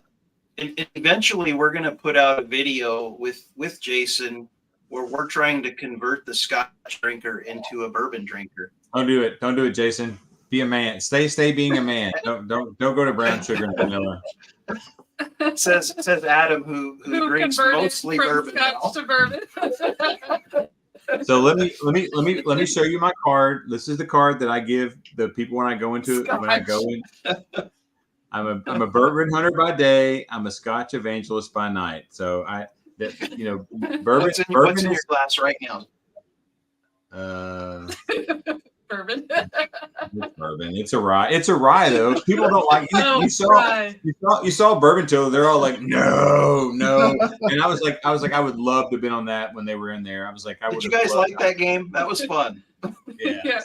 And eventually, we're going to put out a video with Jason where we're trying to convert the Scotch drinker into a bourbon drinker. Don't do it. Don't do it, Jason. Be a man. Stay being a man. Don't go to brown sugar and vanilla. Says Adam, who drinks mostly bourbon Scotch to bourbon. So let me show you my card. This is the card that I give the people when I go into it. When I go in, I'm a bourbon hunter by day. I'm a Scotch evangelist by night. So bourbon. What's in your glass right now? Bourbon. It's bourbon. It's a rye. It's a rye though. People don't like you saw bourbon till they're all like, no. And I was like, I would love to have been on that when they were in there. I was like, did you guys like that game? That was fun. Yeah.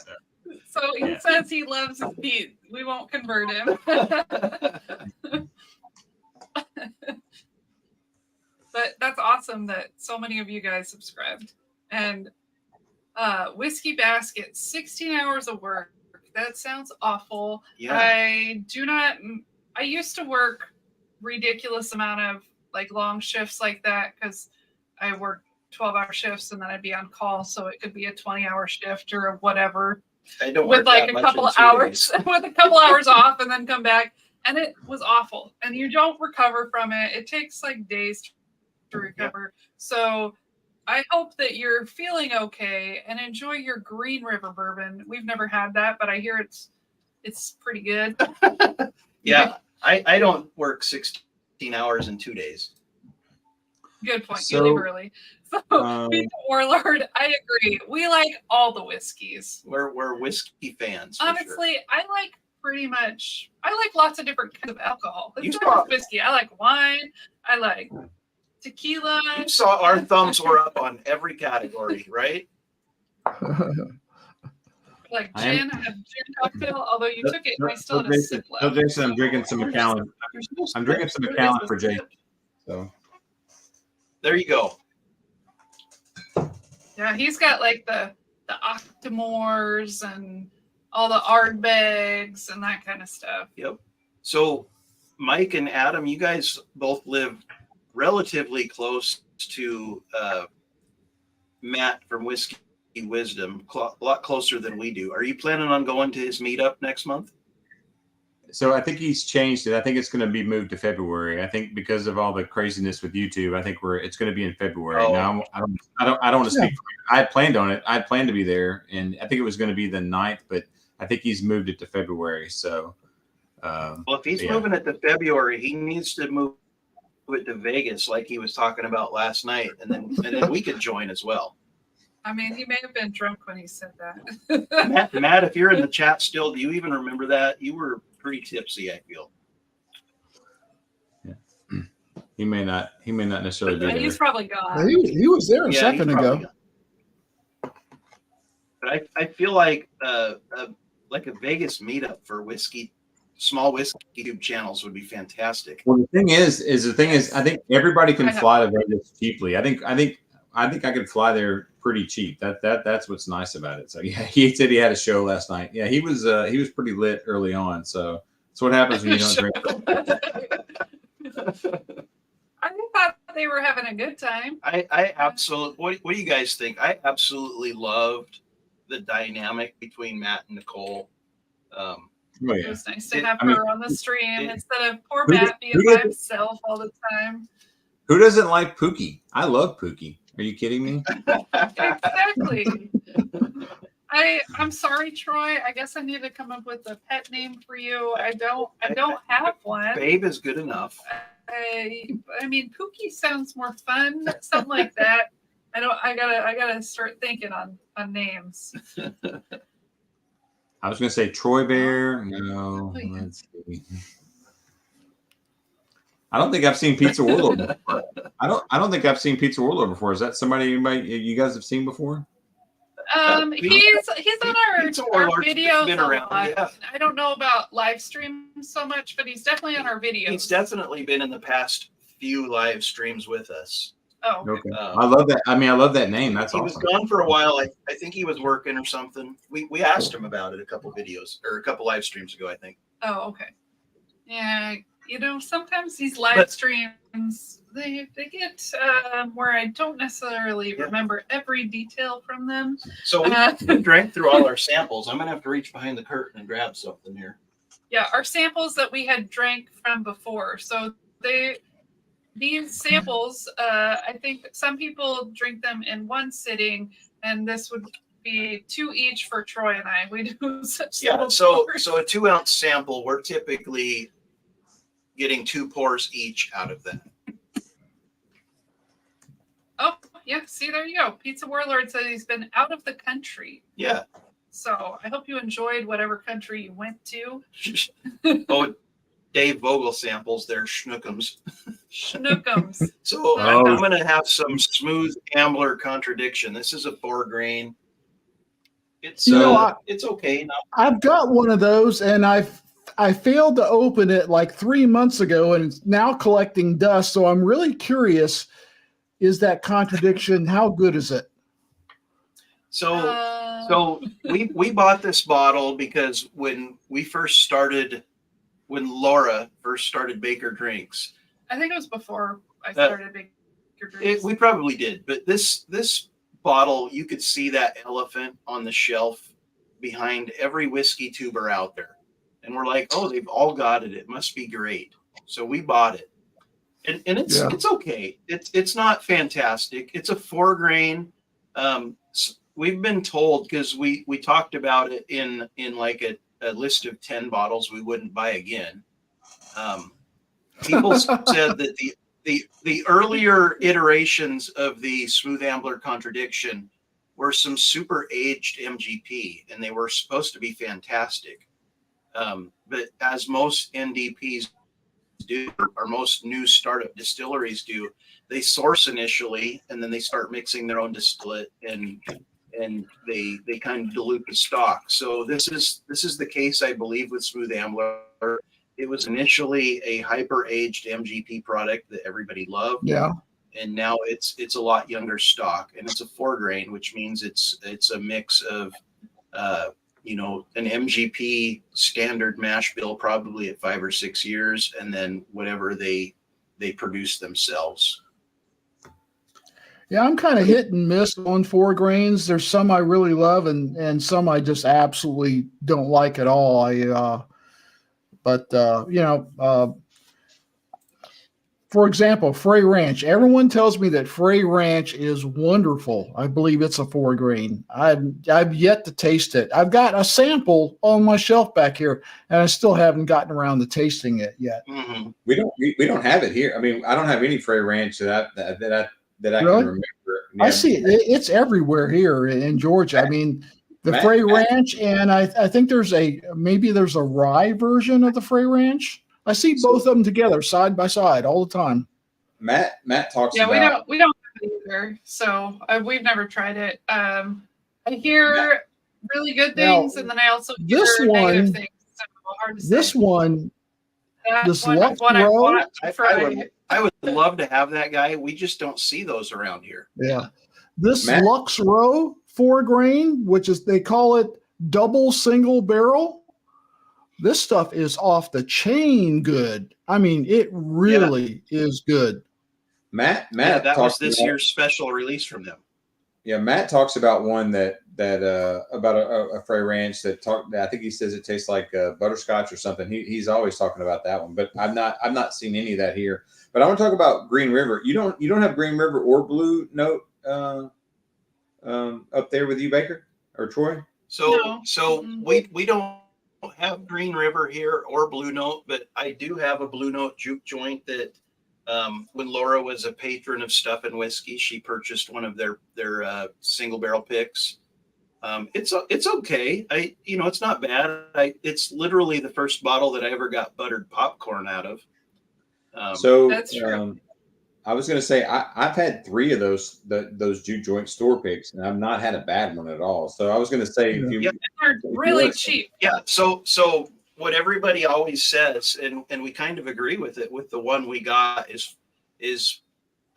So he says he loves his beat. We won't convert him. But that's awesome that so many of you guys subscribed. And Whiskey Basket, 16 hours of work. That sounds awful. Yeah. I used to work ridiculous amount of like long shifts like that because I worked 12-hour shifts and then I'd be on call. So it could be a 20-hour shift or whatever. I don't with like a couple hours with a couple hours off and then come back. And it was awful. And you don't recover from it. It takes like days to recover. Yeah. So I hope that you're feeling okay and enjoy your Green River bourbon. We've never had that, but I hear it's pretty good. Yeah, I don't work 16 hours in 2 days. Good point. You leave early. So, Pete the Warlord, I agree. We like all the whiskeys. We're whiskey fans. Honestly, sure. I like lots of different kinds of alcohol. It's not just whiskey. I like wine. I like tequila. You saw our thumbs were up on every category, right? Like gin, I have gin cocktail, although you took it and I still had a sip left. Tell Jason I'm drinking some Macallan. I'm drinking some Macallan for Jason. So there you go. Yeah, he's got like the Octomores and all the Ardbegs and that kind of stuff. Yep. So Mike and Adam, you guys both live relatively close to Matt from Whiskey Wisdom, a lot closer than we do. Are you planning on going to his meetup next month? So I think he's changed it. I think it's going to be moved to February. I think because of all the craziness with YouTube, I think it's going to be in February. Oh. Now I don't want to speak. I had planned on it. I had planned to be there, and I think it was going to be the 9th, but I think he's moved it to February. So, well, if he's moving it to February, he needs to move it to Vegas, like he was talking about last night, and then we could join as well. I mean, he may have been drunk when he said that. Matt, if you're in the chat still, do you even remember that? You were pretty tipsy, I feel. Yeah. He may not necessarily be there. He's probably gone. He was there a second ago. But I feel like a Vegas meetup for small whiskey tube channels would be fantastic. Well, the thing is, I think everybody can fly to Vegas cheaply. I think I could fly there pretty cheap. That's what's nice about it. So yeah, he said he had a show last night. Yeah, he was pretty lit early on. So that's what happens when you don't drink. I thought they were having a good time. I absolutely. What do you guys think? I absolutely loved the dynamic between Matt and Nicole. It was nice to have her on the stream instead of poor Matt being by himself all the time. Who doesn't like Pookie? I love Pookie. Are you kidding me? Exactly. I'm sorry, Troy. I guess I need to come up with a pet name for you. I don't have one. Babe is good enough. I mean, Pookie sounds more fun. Something like that. I gotta start thinking on names. I was gonna say Troy Bear. No, let's see. I don't think I've seen Pizza Warlord before. I don't think I've seen Pizza Warlord before. Is that somebody you guys have seen before? He's on our videos been a around, lot. yeah. I don't know about live streams so much, but he's definitely on our videos. He's definitely been in the past few live streams with us. Oh, okay. I love that. I mean, I love that name. That's he awesome. was gone for a while. I think he was working or something. We asked him about it a couple videos or a couple live streams ago, I think. Oh, okay. Yeah, sometimes these live streams they get where I don't necessarily remember every detail from them. So we drank through all our samples. I'm gonna have to reach behind the curtain and grab something here. Yeah, our samples that we had drank from before. So these samples, I think some people drink them in one sitting, and this would be 2 each for Troy and I. We do such little pours. So a 2-ounce sample, we're typically getting 2 pours each out of that. Oh, yeah. See, there you go. Pizza Warlord said he's been out of the country. Yeah. So I hope you enjoyed whatever country you went to. Oh, Dave Vogel samples their schnookums. Schnookums. So I'm going to have some smooth Ambler contradiction. This is a 4-grain. It's it's okay. I've got one of those, and I failed to open it like 3 months ago, and it's now collecting dust. So I'm really curious. Is that contradiction? How good is it? So we bought this bottle because when Laura first started Baker Drinks. I think it was before I started Baker Drinks. We probably did, but this bottle, you could see that elephant on the shelf behind every whiskey tuber out there, and we're like, oh, they've all got it. It must be great. So we bought it. And it's okay. It's not fantastic. It's a 4-grain. We've been told, because we talked about it in like a list of 10 bottles we wouldn't buy again. People said that the earlier iterations of the Smooth Ambler Contradiction were some super aged MGP, and they were supposed to be fantastic. But as most NDPs do, or most new startup distilleries do, they source initially and then they start mixing their own distillate, and they kind of dilute the stock. So this is the case, I believe, with Smooth Ambler. It was initially a hyper aged MGP product that everybody loved. Yeah. And now it's a lot younger stock, and it's a 4-grain, which means it's a mix of an MGP standard mash bill, probably at 5 or 6 years, and then whatever they produce themselves. Yeah, I'm kind of hit and miss on 4 grains. There's some I really love, and some I just absolutely don't like at all. For example, Frey Ranch. Everyone tells me that Frey Ranch is wonderful. I believe it's a 4-grain. I've yet to taste it. I've got a sample on my shelf back here, and I still haven't gotten around to tasting it yet. Mm-hmm. We don't have it here. I mean, I don't have any Frey Ranch that I Really? can remember. Yeah. I see it. It's everywhere here in Georgia. I mean, the Frey Ranch, and I think there's a rye version of the Frey Ranch. I see both of them together, side by side, all the time. Matt talks about. Yeah, we don't have it either. So we've never tried it. I hear really good things, and then I also hear negative things. So hard to say. This one, Lux Row. I would love to have that guy. We just don't see those around here. Yeah. This Lux Row 4-grain, which is, they call it double single barrel. This stuff is off the chain good. I mean, it really is good. Matt, that was this year's special release from them. Yeah, Matt talks about one that about a Frey Ranch I think he says it tastes like butterscotch or something. He's always talking about that one, but I've not seen any of that here. But I want to talk about Green River. You don't have Green River or Blue Note up there with you, Baker or Troy? No. So Mm-mm. we don't have Green River here or Blue Note, but I do have a Blue Note juke joint that when Laura was a patron of Stuff and Whiskey, she purchased one of their single barrel picks. It's okay. It's not bad. It's literally the first bottle that I ever got buttered popcorn out of. So That's true. I was going to say I've had 3 of those juke joint store picks, and I've not had a bad one at all. So I was going to say Yeah. Yeah. They're really cheap. Yeah. So what everybody always says, and we kind of agree with it with the one we got is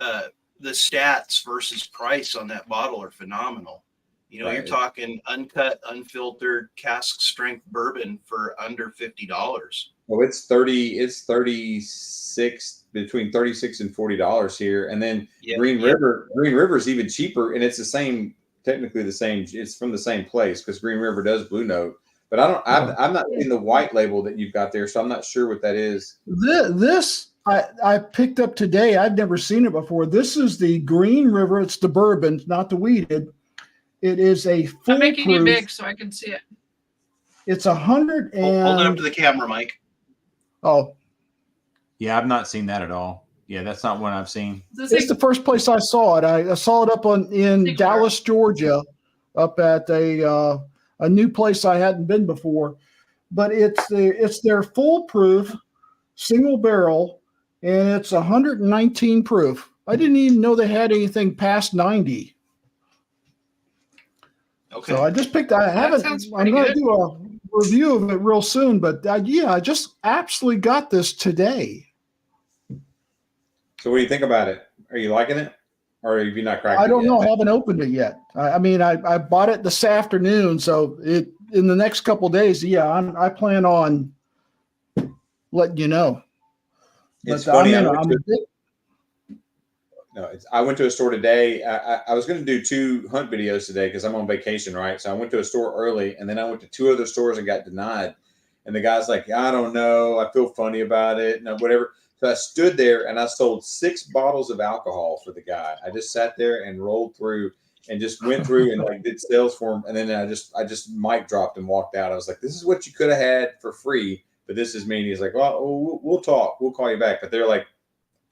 the stats versus price on that bottle are phenomenal. You're Right. talking uncut, unfiltered cask strength bourbon for under $50. Well, it's 36 between 36 and $40 here. And then Yeah, Green yeah. River is even cheaper, and it's technically the same. It's from the same place because Green River does Blue Note. But I'm not seeing the white label that you've got there, so I'm not sure what that is. This I picked up today. I'd never seen it before. This is the Green River. It's the bourbon, not the weeded. It is a I'm making you foolproof. big so I can see it. It's 100 Hold it up and to the camera, Mike. oh, Yeah, I've not seen that at all. Yeah, that's not one I've seen. it's the first place I saw it. I saw it up in Dallas, Georgia, up at a new place I hadn't been before. But it's their foolproof single barrel, and it's 119 proof. I didn't even know they had anything past 90. Okay. So I just picked. I haven't. I'm going to do a review of it real soon. But I just absolutely got this today. So what do you think about it? Are you liking it, or have you not cracked it? I don't yet? know. I haven't opened it yet. I bought it this afternoon, so in the next couple of days. Yeah, I plan on letting you know. It's But funny. I went to a store today. I was going to do 2 hunt videos today because I'm on vacation, right? So I went to a store early, and then I went to 2 other stores and got denied. And the guy's like, I don't know. I feel funny about it, and whatever. So I stood there and I sold 6 bottles of alcohol for the guy. I just sat there and rolled through and just went through and like did sales for him. And then I just mic dropped and walked out. I was like, this is what you could have had for free, but this is me. And he's like, well, we'll talk. We'll call you back. But they're like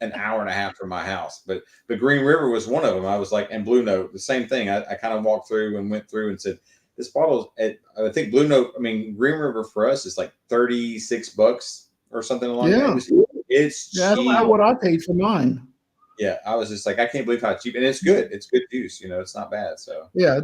an hour and a half from my house. But Green River was one of them. I was like, and Blue Note, the same thing. I kind of walked through and went through and said, this bottle, I think Blue Note, Green River for us is like $36 or something along that. It's cheap. That's not what I paid for mine. Yeah, I was just like, I can't believe how cheap, and it's good. It's good juice. It's not bad. So yeah,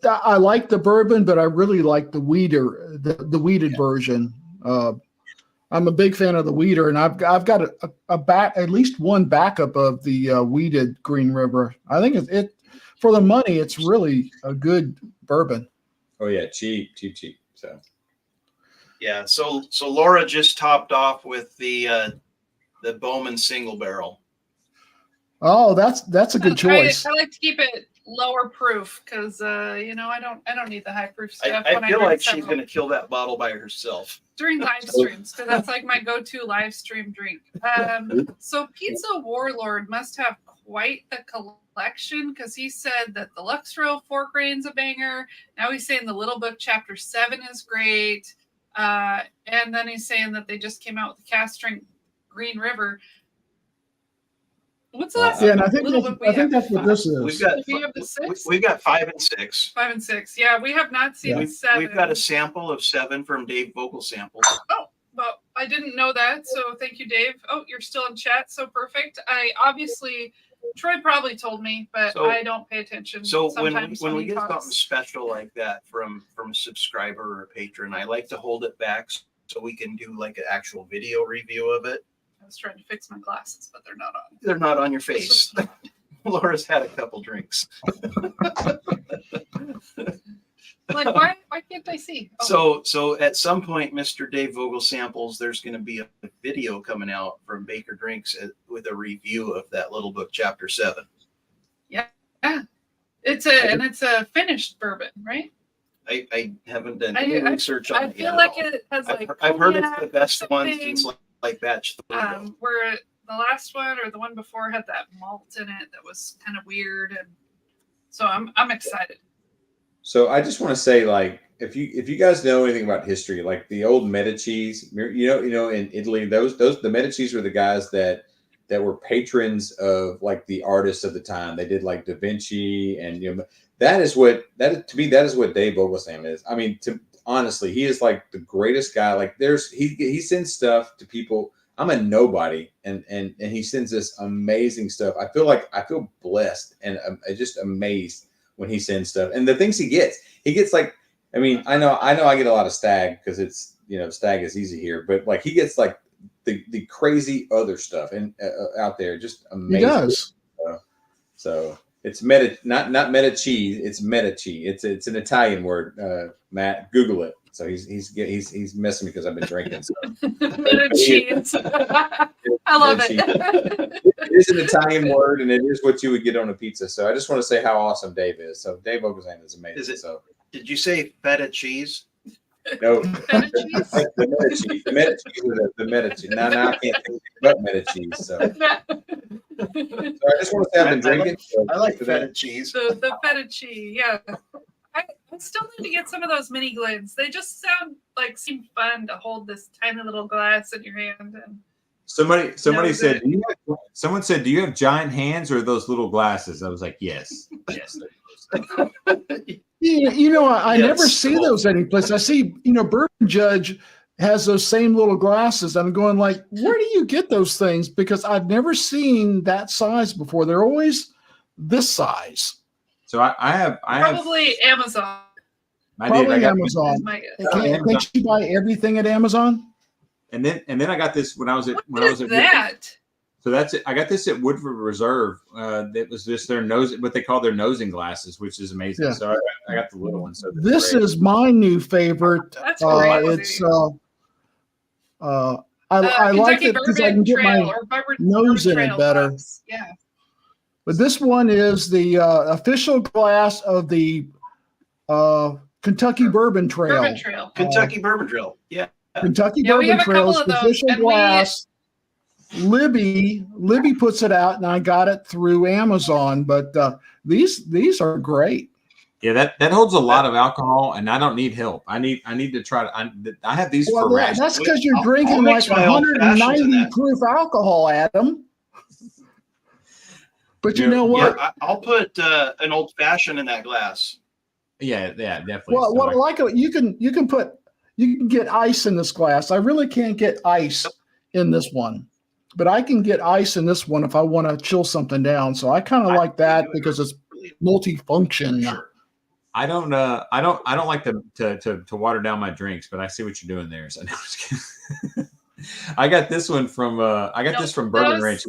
I like the bourbon, but I really like the weeded version. I'm a big fan of the weeder, and I've got at least one backup of the weeded Green River. I think it for the money, it's really a good bourbon. Oh yeah, cheap. So. Yeah, so Laura just topped off with the Bowman single barrel. Oh, that's a good choice. I like to keep it lower proof because I don't need the high proof stuff. I feel like she's going to kill that bottle by herself during live streams because that's like my go-to live stream drink. So Pizza Warlord must have quite the collection because he said that the Lux Row 4 grains a banger. Now he's saying the Little Book Chapter 7 is great. And then he's saying that they just came out with the cast strength Green River. What's the last? Yeah, and I think that's what this is. We have the 6. We've got 5 and 6. 5 and 6. Yeah, we have not seen 7. We've got a sample of 7 from Dave Vocal Samples. Oh, well, I didn't know that, so thank you, Dave. Oh, you're still in chat, so perfect. Troy probably told me, but I don't pay attention. So when we get something special like that from a subscriber or a patron, I like to hold it back so we can do like an actual video review of it. I was trying to fix my glasses, but they're not on. They're not on your face. Laura's had a couple drinks. Like, why can't I see? Oh. So at some point, Mr. Dave Vogel Samples, there's going to be a video coming out from Baker Drinks with a review of that Little Book Chapter 7. Yeah. It's a finished bourbon, right? I haven't done any research on it yet. I feel like it has I've heard it's the best one since like batch 3. Where the last one or the one before had that malt in it that was kind of weird, and so I'm excited. So I just want to say, like, if you guys know anything about history, like the old Medicis, in Italy, those the Medicis were the guys that were patrons of like the artists of the time. They did like Da Vinci, and that is what Dave Vogelstein is. I mean, honestly, he is like the greatest guy. Like he sends stuff to people. I'm a nobody, and he sends this amazing stuff. I feel blessed and just amazed when he sends stuff, and the things he gets like, I mean, I know I get a lot of stag because it's, stag is easy here, but like he gets like the crazy other stuff and out there, just amazing. He does. So it's not Medici, it's Medici. It's an Italian word. Matt, Google it. So he's messing me because I've been drinking. So. Cheese. I love it. It is an Italian word, and it is what you would get on a pizza. So I just want to say how awesome Dave is. So Dave Vogelstein is amazing. Is it? So Did you say feta cheese? no, Feta cheese? the Medici. Now I can't think about Medici. So I just want to say I've been drinking. I like feta cheese. The feta cheese, yeah. I still need to get some of those mini glids. They just seem fun to hold this tiny little glass in your hand. And somebody said, someone said, do you have giant hands or those little glasses? I was like, yes. I never see those anyplace. I see, Bourbon Judge has those same little glasses. I'm going like, where do you get those things? Because I've never seen that size before. They're always this size. So I have probably Amazon. Probably Amazon. Can't you buy everything at Amazon? And then I got this when I was at that. So that's it. I got this at Woodford Reserve. It was just what they call their nosing glasses, which is amazing. Yeah. So I got the little one. So this is my new favorite. That's crazy. It's I like it because I can get my nose in it better. Glass. Yeah. But this one is the official glass of the Kentucky Bourbon Trail. Kentucky Bourbon Trail. Yeah. Kentucky Bourbon Trail is the official glass. Libby puts it out, and I got it through Amazon. But these are great. Yeah, that holds a lot of alcohol, and I don't need help. I need to try to. I have these for rations. That's because you're drinking like 190 proof alcohol, Adam. But you know what? Yeah, I'll put an old fashioned in that glass. Yeah, definitely. Well, what I like you can get ice in this glass. I really can't get ice in this one, but I can get ice in this one if I want to chill something down. So I kind of like that because it's multifunction. Sure. I don't like to water down my drinks, but I see what you're doing there. So I got this one from this from Bourbon Ranch.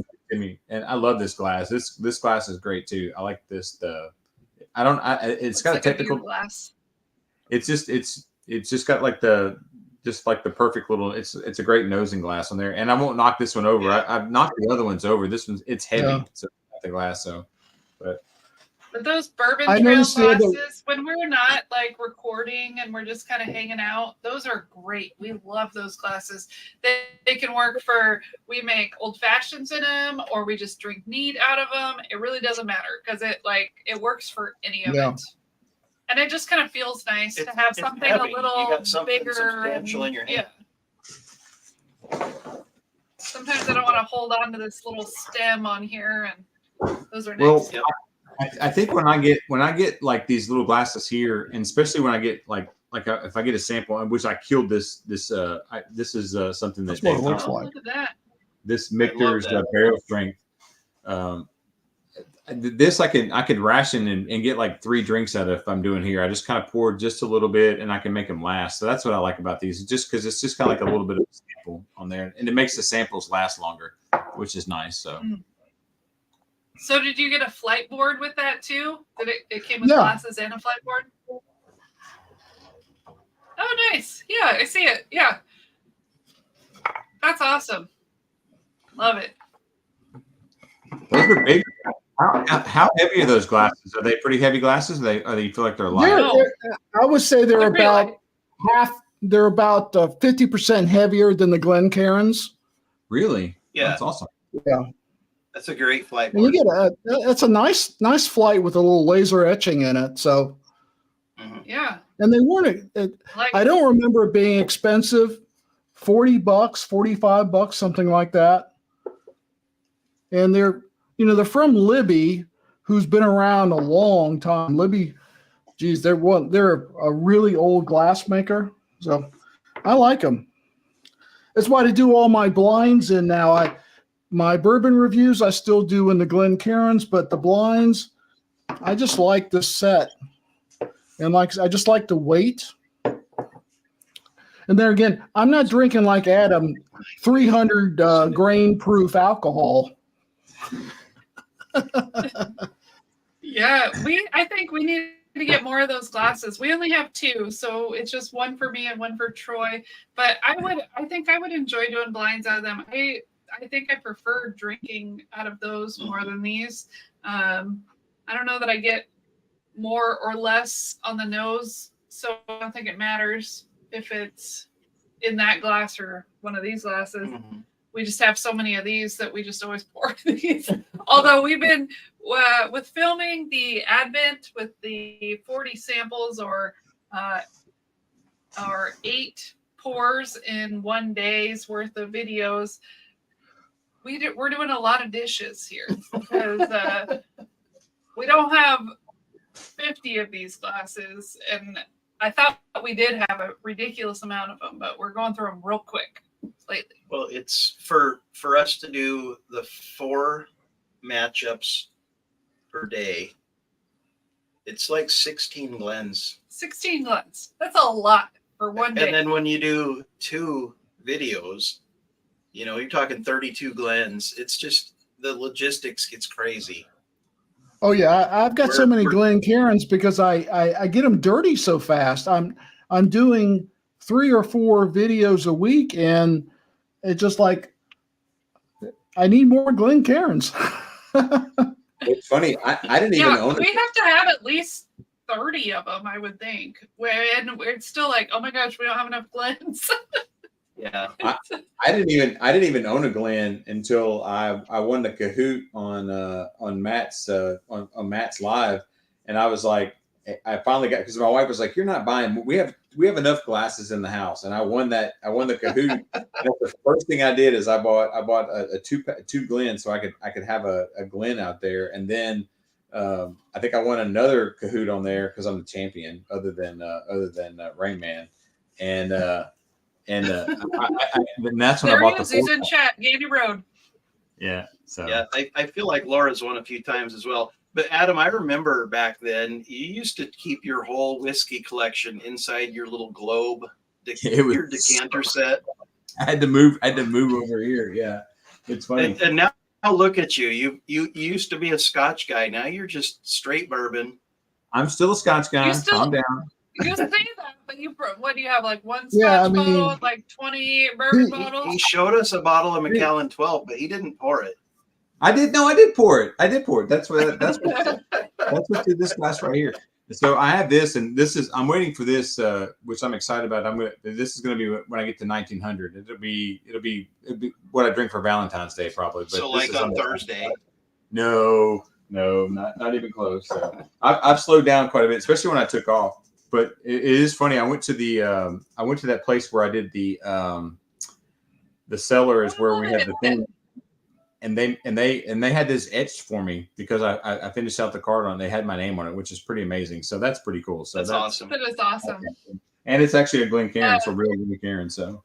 And I love this glass. This glass is great too. I like this. It's got a technical glass. It's just got like the perfect little. It's a great nosing glass on there. And I won't knock this one over. Yeah. I've knocked the other ones over. This one's heavy. So the glass. So, But those Bourbon Trail glasses, when we're not like recording and we're just kind of hanging out, those are great. We love those glasses. They can work we make old fashions in them, or we just drink neat out of them. It really doesn't matter because it works for any of it. And it just kind of feels nice to have something heavy. A little bigger, substantial in your hand. Yeah. Sometimes I don't want to hold on to this little stem on here, and those are nice. Well, I think when I get like these little glasses here, and especially when I get if I get a sample, I wish I killed this. This is something that's what it looks like. Look at that. This Michter's barrel strength. This I could ration and get like 3 drinks out of if I'm doing here. I just kind of pour just a little bit, and I can make them last. So that's what I like about these, just because it's just kind of like a little bit of a sample on there, and it makes the samples last longer, which is nice. So. So did you get a flight board with that too? Did it came with glasses and a flight board? Oh, nice. Yeah, I see it. Yeah. That's awesome. Love it. Those are big. How heavy are those glasses? Are they pretty heavy glasses? Or do you feel like they're light? I would say they're about half. They're about 50% heavier than the Glencairns. Really? Yeah. That's awesome. Yeah. That's a great flight. You get that's a nice flight with a little laser etching in it. So Yeah. And they weren't. Like, I don't remember it being expensive. $40, $45, something like that. And they're from Libby, who's been around a long time. Libby, geez, they're a really old glass maker. So I like them. That's why I do all my blinds in now. My bourbon reviews I still do in the Glencairns, but the blinds, I just like the set. And I just like the weight. And there again, I'm not drinking like Adam, 300 grain proof alcohol. yeah, I think we need to get more of those glasses. We only have 2, so it's just one for me and one for Troy. But I think I would enjoy doing blinds out of them. I think I prefer drinking out of those more than these. I don't know that I get more or less on the nose, so I don't think it matters if it's in that glass or one of these glasses. Mm-hmm. We just have so many of these that we just always pour these. Although we've been with filming the Advent with the 40 samples or 8 pours in one day's worth of videos, we're doing a lot of dishes here because we don't have 50 of these glasses, and I thought we did have a ridiculous amount of them, but we're going through them real quick lately. Well, it's for us to do the 4 matchups per day. It's like 16 Glens. 16 Glens. That's a lot for one day. And then when you do 2 videos, you're talking 32 Glens. It's just the logistics gets crazy. Oh yeah, I've got so many Glencairns because I get them dirty so fast. I'm doing 3 or 4 videos a week, and it's just like I need more Glencairns. It's funny. I didn't even own it. We have to have at least 30 of them, I would think. And it's still like, oh my gosh, we don't have enough Glens. Yeah, I didn't even own a Glen until I won the Kahoot on Matt's on Matt's live, and I was like, I finally got, because my wife was like, "You're not buying. We have enough glasses in the house," and I won the Kahoot. And the first thing I did is I bought a two Glen so I could have a Glen out there, and then I think I won another Kahoot on there because I'm the champion, other than Rain Man, and that's when I bought the. He's in chat, Gandy Road. Yeah. So yeah, I feel like Laura's won a few times as well. But Adam, I remember back then you used to keep your whole whiskey collection inside your little globe, your decanter set. I had to move over here. Yeah, it's funny. And now look at you. You used to be a Scotch guy. Now you're just straight bourbon. I'm still a Scotch guy. Calm down. You say that, but what do you have? Like one Scotch bottle with like 20 bourbon bottles? He showed us a bottle of Macallan 12, but he didn't pour it. I did pour it. That's what did this glass right here. So I have this, and I'm waiting for this, which I'm excited about. This is going to be when I get to 1900. It'll be what I drink for Valentine's Day probably. But so like on Thursday. No, not even close. So I've slowed down quite a bit, especially when I took off. But it is funny. I went to that place where I did the cellar is where we had the thing. And they had this etched for me because I finished out the card on it. They had my name on it, which is pretty amazing. So that's pretty cool. So that's awesome. That is awesome. And it's actually a Glencairn, so real Glencairn. So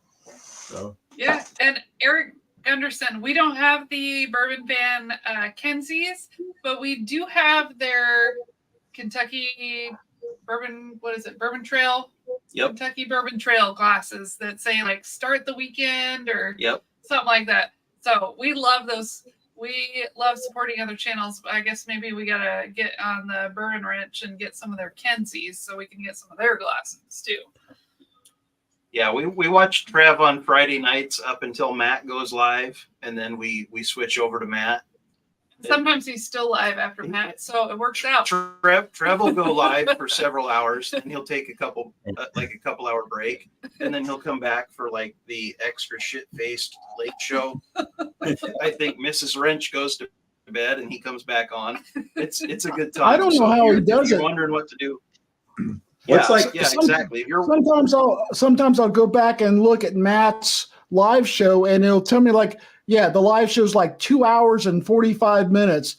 yeah. And Eric Gunderson, we don't have the Bourbon Van Kenzie's, but we do have their Kentucky Bourbon. What is it? Bourbon Trail. Yep. Kentucky Bourbon Trail glasses that say like start the weekend or something like that. So we love those. We love supporting other channels. I guess maybe we got to get on the Bourbon Ranch and get some of their Kenzie's so we can get some of their glasses too. Yeah, we watch Trev on Friday nights up until Matt goes live, and then we switch over to Matt. Sometimes he's still live after Matt, so it works out. Trev will go live for several hours, and he'll take a couple hour break, and then he'll come back for like the extra shit-faced late show. I think Mrs. Wrench goes to bed, and he comes back on. It's a good time. I don't know how he does it. You're wondering what to do. Yeah, like- yeah, exactly. If you're Sometimes I'll go back and look at Matt's live show, and it'll tell me like, yeah, the live show's like 2 hours and 45 minutes.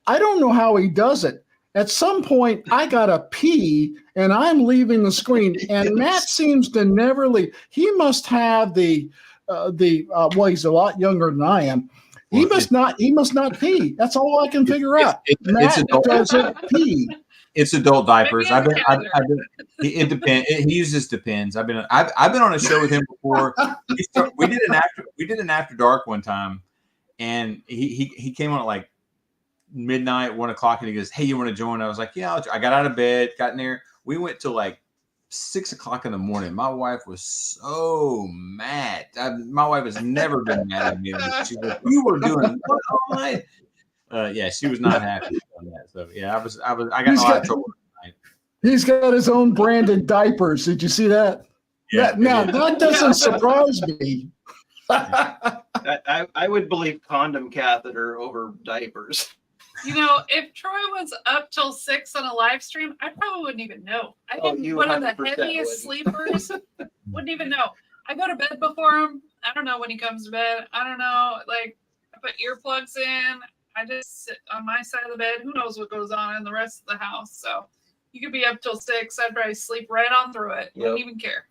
I don't know how he does it. At some point, I gotta pee, and I'm leaving the screen, and Matt seems to never leave. He must have well, he's a lot younger than I am. He must not pee. That's all I can figure out. Matt doesn't pee. It's adult diapers. Maybe It depends. He uses Depends. I've been on a show with him before. We did an after dark one time, and he came on at like midnight, 1 o'clock, and he goes, "Hey, you want to join?" I was like, "Yeah." I got out of bed, got in there. We went till like 6 o'clock in the morning. My wife was so mad. My wife has never been mad at me. She was like, "You were doing what all night?" Yeah, she was not happy on that. So yeah, I got in a lot of trouble tonight. He's got his own branded diapers. Did you see that? Yeah. Now that doesn't surprise me. I would believe condom catheter over diapers. You know, if Troy was up till 6 on a live stream, I probably wouldn't even know. I think you one of the 100% heaviest would. sleepers wouldn't even know. I go to bed before him. I don't know when he comes to bed. I don't know. Like, I put earplugs in. I just sit on my side of the bed. Who knows what goes on in the rest of the house? So you could be up till 6. I'd probably sleep right on through it. Wouldn't even care.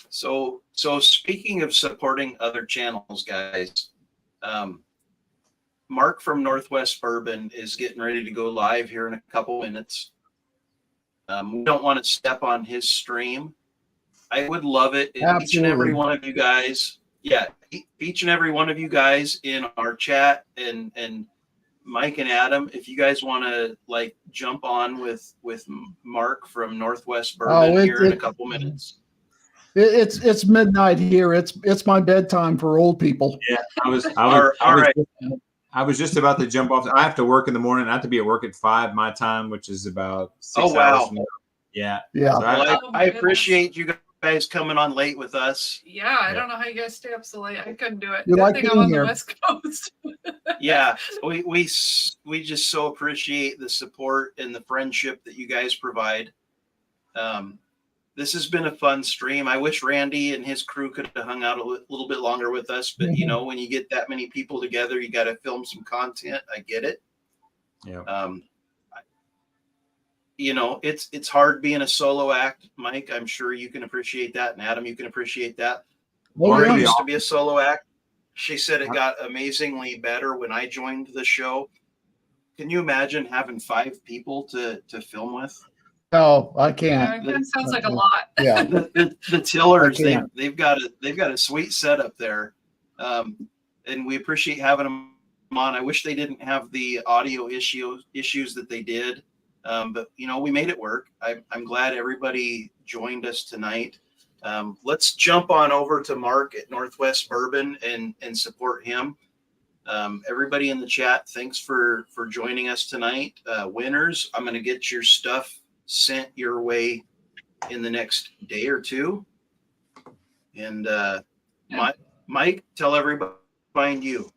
So speaking of supporting other channels, guys, Mark from Northwest Bourbon is getting ready to go live here in a couple minutes. We don't want to step on his stream. I would love it if each and every one of you guys, each and every one of you guys in our chat and Mike and Adam, if you guys want to like jump on with Mark from Northwest Bourbon here in a couple minutes. It's midnight here. It's my bedtime for old people. Yeah, I was just about to jump off. I have to work in the morning. I have to be at work at 5 my time, which is about 6 hours. Yeah. Yeah. So Well, I appreciate you guys coming on late with us. Yeah, I don't know how you guys stay up so late. I couldn't do it. You Good like thing being I'm on here. the West Coast. Yeah, we just so appreciate the support and the friendship that you guys provide. This has been a fun stream. I wish Randy and his crew could have hung out a little bit longer with us, but you know, when you get that many people together, you got to film some content. I get it. Yeah. You know, it's hard being a solo act, Mike. I'm sure you can appreciate that, and Adam, you can appreciate that. Laura used to be a solo act. She said it got amazingly better when I joined the show. Can you imagine having 5 people to film with? No, I can't. That sounds like a lot. Yeah. The tillers, they've got a sweet setup there, and we appreciate having them on. I wish they didn't have the audio issues that they did, but you know, we made it work. I'm glad everybody joined us tonight. Let's jump on over to Mark at Northwest Bourbon and support him. Everybody in the chat, thanks for joining us tonight. Winners, I'm going to get your stuff sent your way in the next day or two. And Mike, tell everybody find you.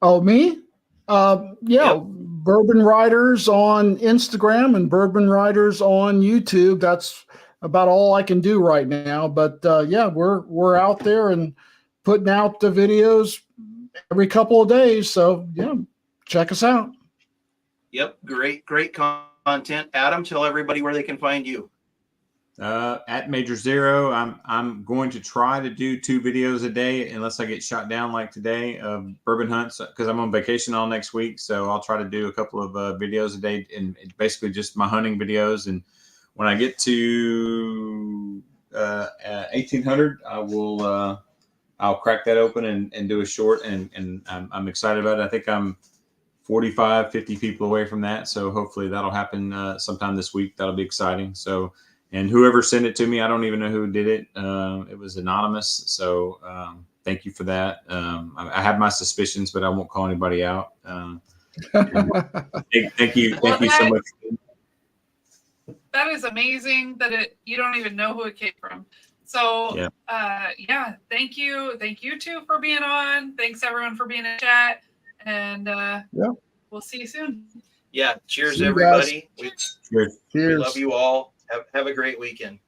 Oh, me? Yep. Bourbon Riders on Instagram and Bourbon Riders on YouTube. That's about all I can do right now. But yeah, we're out there and putting out the videos every couple of days. So yeah, check us out. Yep, great content. Adam, tell everybody where they can find you. At Major Zero, I'm going to try to do 2 videos a day unless I get shot down like today of bourbon hunts, because I'm on vacation all next week. So I'll try to do a couple of videos a day, and basically just my hunting videos. And when I get to 1800, I'll crack that open and do a short, and I'm excited about it. I think I'm 45, 50 people away from that. So hopefully that'll happen sometime this week. That'll be exciting. So, and whoever sent it to me, I don't even know who did it. It was anonymous. So thank you for that. I have my suspicions, but I won't call anybody out. Thank you so much. That is amazing that you don't even know who it came from. So yeah, thank you. Thank you too for being on. Thanks everyone for being in chat. And we'll see you soon. Yeah. Cheers, See you guys. everybody. We Cheers. love Cheers. you all. Have a great weekend.